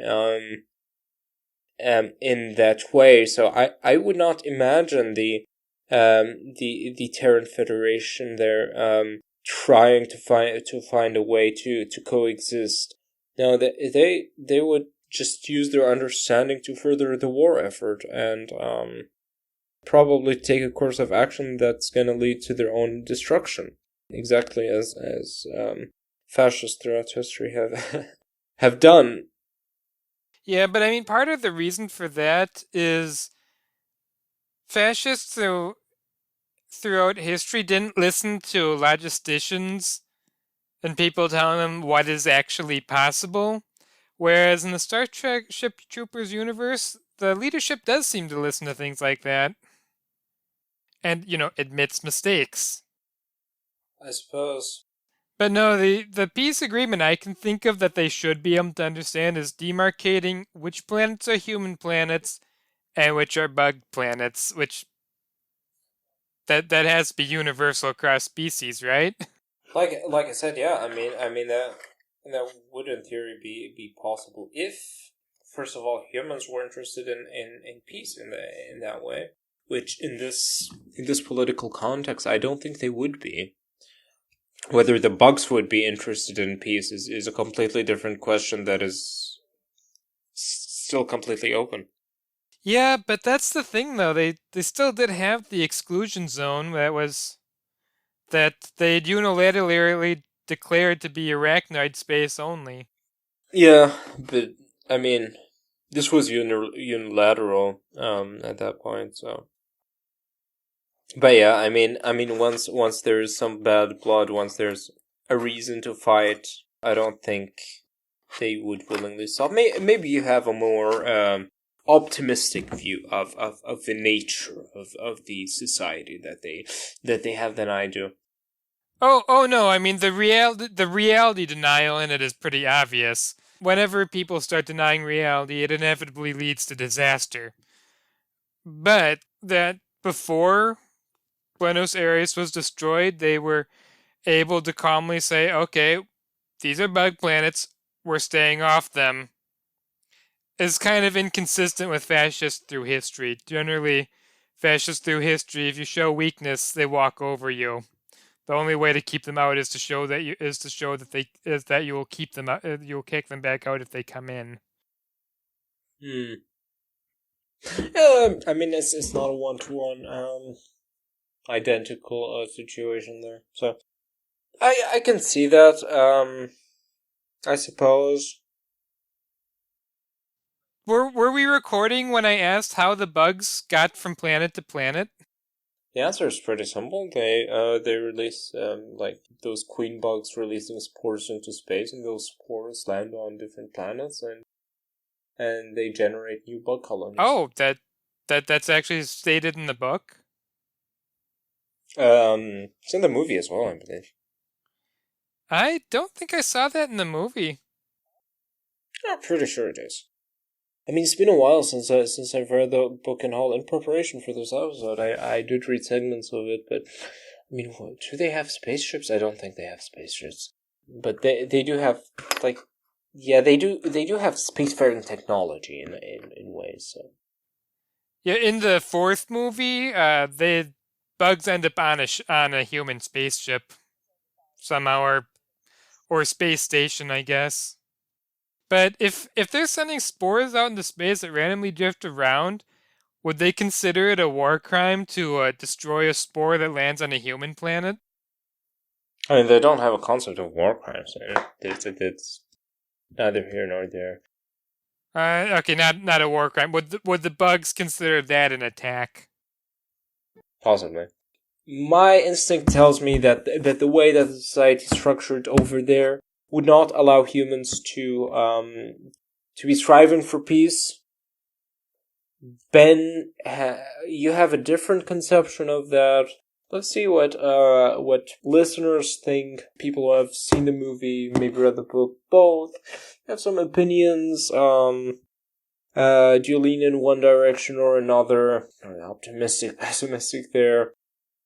in that way. So I would not imagine the Terran Federation there trying to find a way to coexist. No, they would just use their understanding to further the war effort and probably take a course of action that's going to lead to their own destruction, exactly as fascists throughout history have have done. Yeah, but I mean, part of the reason for that is fascists throughout history didn't listen to logisticians and people telling them what is actually possible. Whereas in the Starship Troopers universe, the leadership does seem to listen to things like that and, admits mistakes. I suppose. But no, the peace agreement I can think of that they should be able to understand is demarcating which planets are human planets and which are bug planets, which that has to be universal across species, right? Like I said, yeah. I mean that would in theory be possible if, first of all, humans were interested in peace in that way. Which in this political context, I don't think they would be. Whether the bugs would be interested in peace is a completely different question that is still completely open. Yeah, but that's the thing though. They still did have the exclusion zone that they'd unilaterally declared to be arachnoid space only. Yeah, but I mean, this was unilateral at that point. So, but yeah, I mean, once there's some bad blood, once there's a reason to fight, I don't think they would willingly stop. Maybe you have a more optimistic view of the nature of the society that they have than I do. Oh no, I mean the reality denial in it is pretty obvious. Whenever people start denying reality, it inevitably leads to disaster. But that before Buenos Aires was destroyed, they were able to calmly say, okay, these are bug planets, we're staying off them, is kind of inconsistent with fascists through history. Generally, fascists through history, if you show weakness, they walk over you. The only way to keep them out is to show that you will keep them out, you'll kick them back out if they come in. Hmm. Yeah, I mean, it's not a one-to-one identical situation there. So I can see that. I suppose. Were we recording when I asked how the bugs got from planet to planet? The answer is pretty simple. They release like those queen bugs releasing spores into space, and those spores land on different planets, and they generate new bug colonies. Oh, that's actually stated in the book. It's in the movie as well, I believe. I don't think I saw that in the movie. I'm pretty sure it is. I mean, it's been a while since I've read the book in whole. In preparation for this episode, I did read segments of it, but I mean, do they have spaceships? I don't think they have spaceships, but they do have like, yeah, they do have spacefaring technology in ways. So Yeah, in the fourth movie, the bugs end up on a human spaceship somehow, or space station, I guess. But if they're sending spores out into space that randomly drift around, would they consider it a war crime to destroy a spore that lands on a human planet? I mean, they don't have a concept of war crimes. It's neither here nor there. Okay, not a war crime. Would the bugs consider that an attack? Possibly. My instinct tells me that the way that the society is structured over there would not allow humans to be striving for peace. Ben, you have a different conception of that. Let's see what listeners think. People who have seen the movie, maybe read the book, both have some opinions. Do you lean in one direction or another? Optimistic, pessimistic there.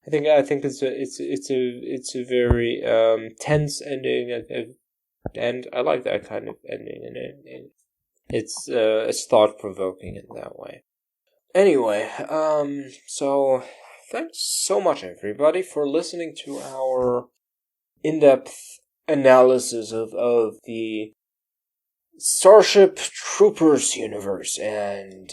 I think it's a very tense ending, and I like that kind of ending, and it's thought provoking in that way. Anyway, so thanks so much everybody for listening to our in-depth analysis of the Starship Troopers universe and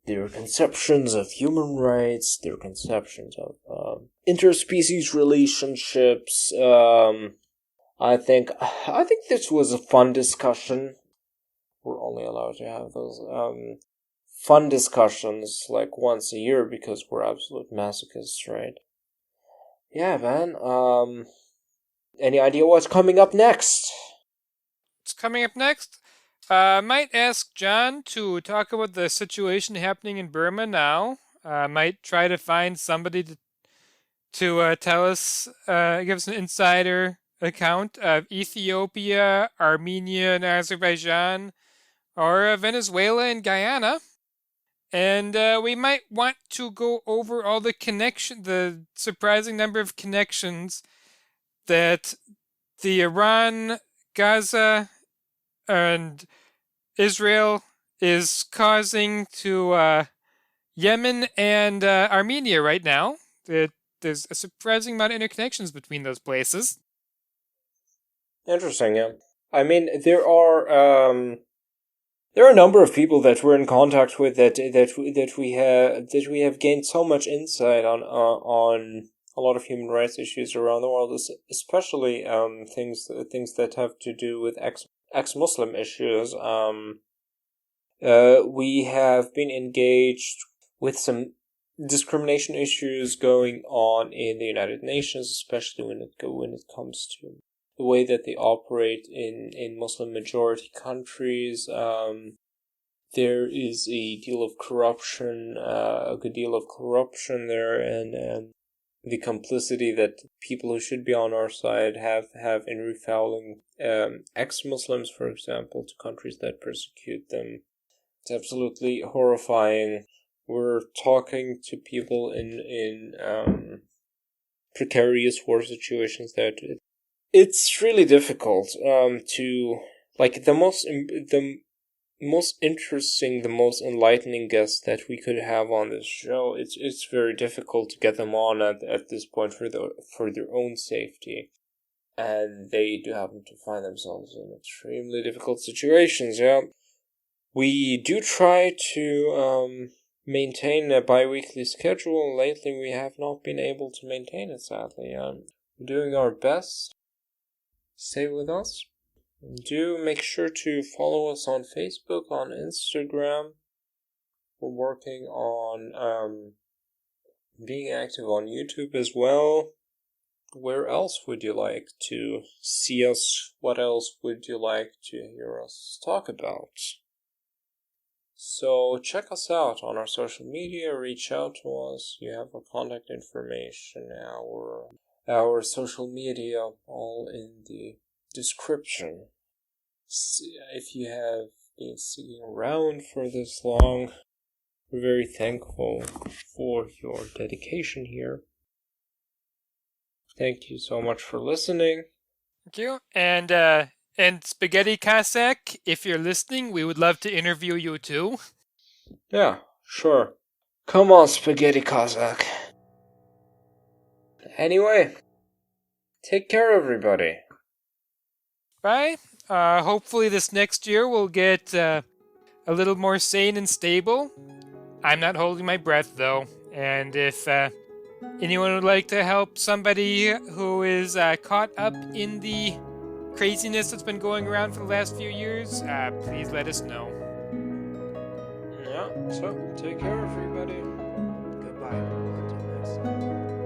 their conceptions of human rights, their conceptions of interspecies relationships. I think this was a fun discussion. we're only allowed to have those fun discussions like once a year because we're absolute masochists, right? Yeah, man. Any idea what's coming up next? What's coming up next? Might ask John to talk about the situation happening in Burma now. Might try to find somebody to tell us, give us an insider account of Ethiopia, Armenia, and Azerbaijan, or Venezuela and Guyana. And we might want to go over all the surprising number of connections that the Iran, Gaza, and Israel is causing to Yemen and Armenia right now. There's a surprising amount of interconnections between those places. Interesting, yeah. I mean, there are a number of people that we're in contact with that we have gained so much insight on a lot of human rights issues around the world, especially things that have to do with ex-Muslim issues. We have been engaged with some discrimination issues going on in the United Nations, especially when it comes to the way that they operate in Muslim majority countries. There is a deal of corruption, a good deal of corruption there, and the complicity that people who should be on our side have in refouling ex-Muslims, for example, to countries that persecute them. It's absolutely horrifying. We're talking to people in precarious war situations that it's really difficult to, like, the most interesting, the most enlightening guests that we could have on this show. It's very difficult to get them on at this point for their own safety, and they do happen to find themselves in extremely difficult situations. Yeah, we do try to maintain a bi-weekly schedule. Lately, we have not been able to maintain it. Sadly, we're doing our best. Stay with us. Do make sure to follow us on Facebook, on Instagram. We're working on being active on YouTube as well. Where else would you like to see us? What else would you like to hear us talk about? So check us out on our social media. Reach out to us. You have our contact information, our social media, all in the description. If you have been sticking around for this long, we're very thankful for your dedication here. Thank you so much for listening. Thank you. And Spaghetti Cossack, if you're listening, we would love to interview you too. Yeah, sure. Come on, Spaghetti Cossack. Anyway, take care, everybody. Bye. Hopefully this next year we'll get a little more sane and stable. I'm not holding my breath, though. And if anyone would like to help somebody who is caught up in the craziness that's been going around for the last few years, please let us know. Yeah, so take care, everybody. Goodbye. Until next time.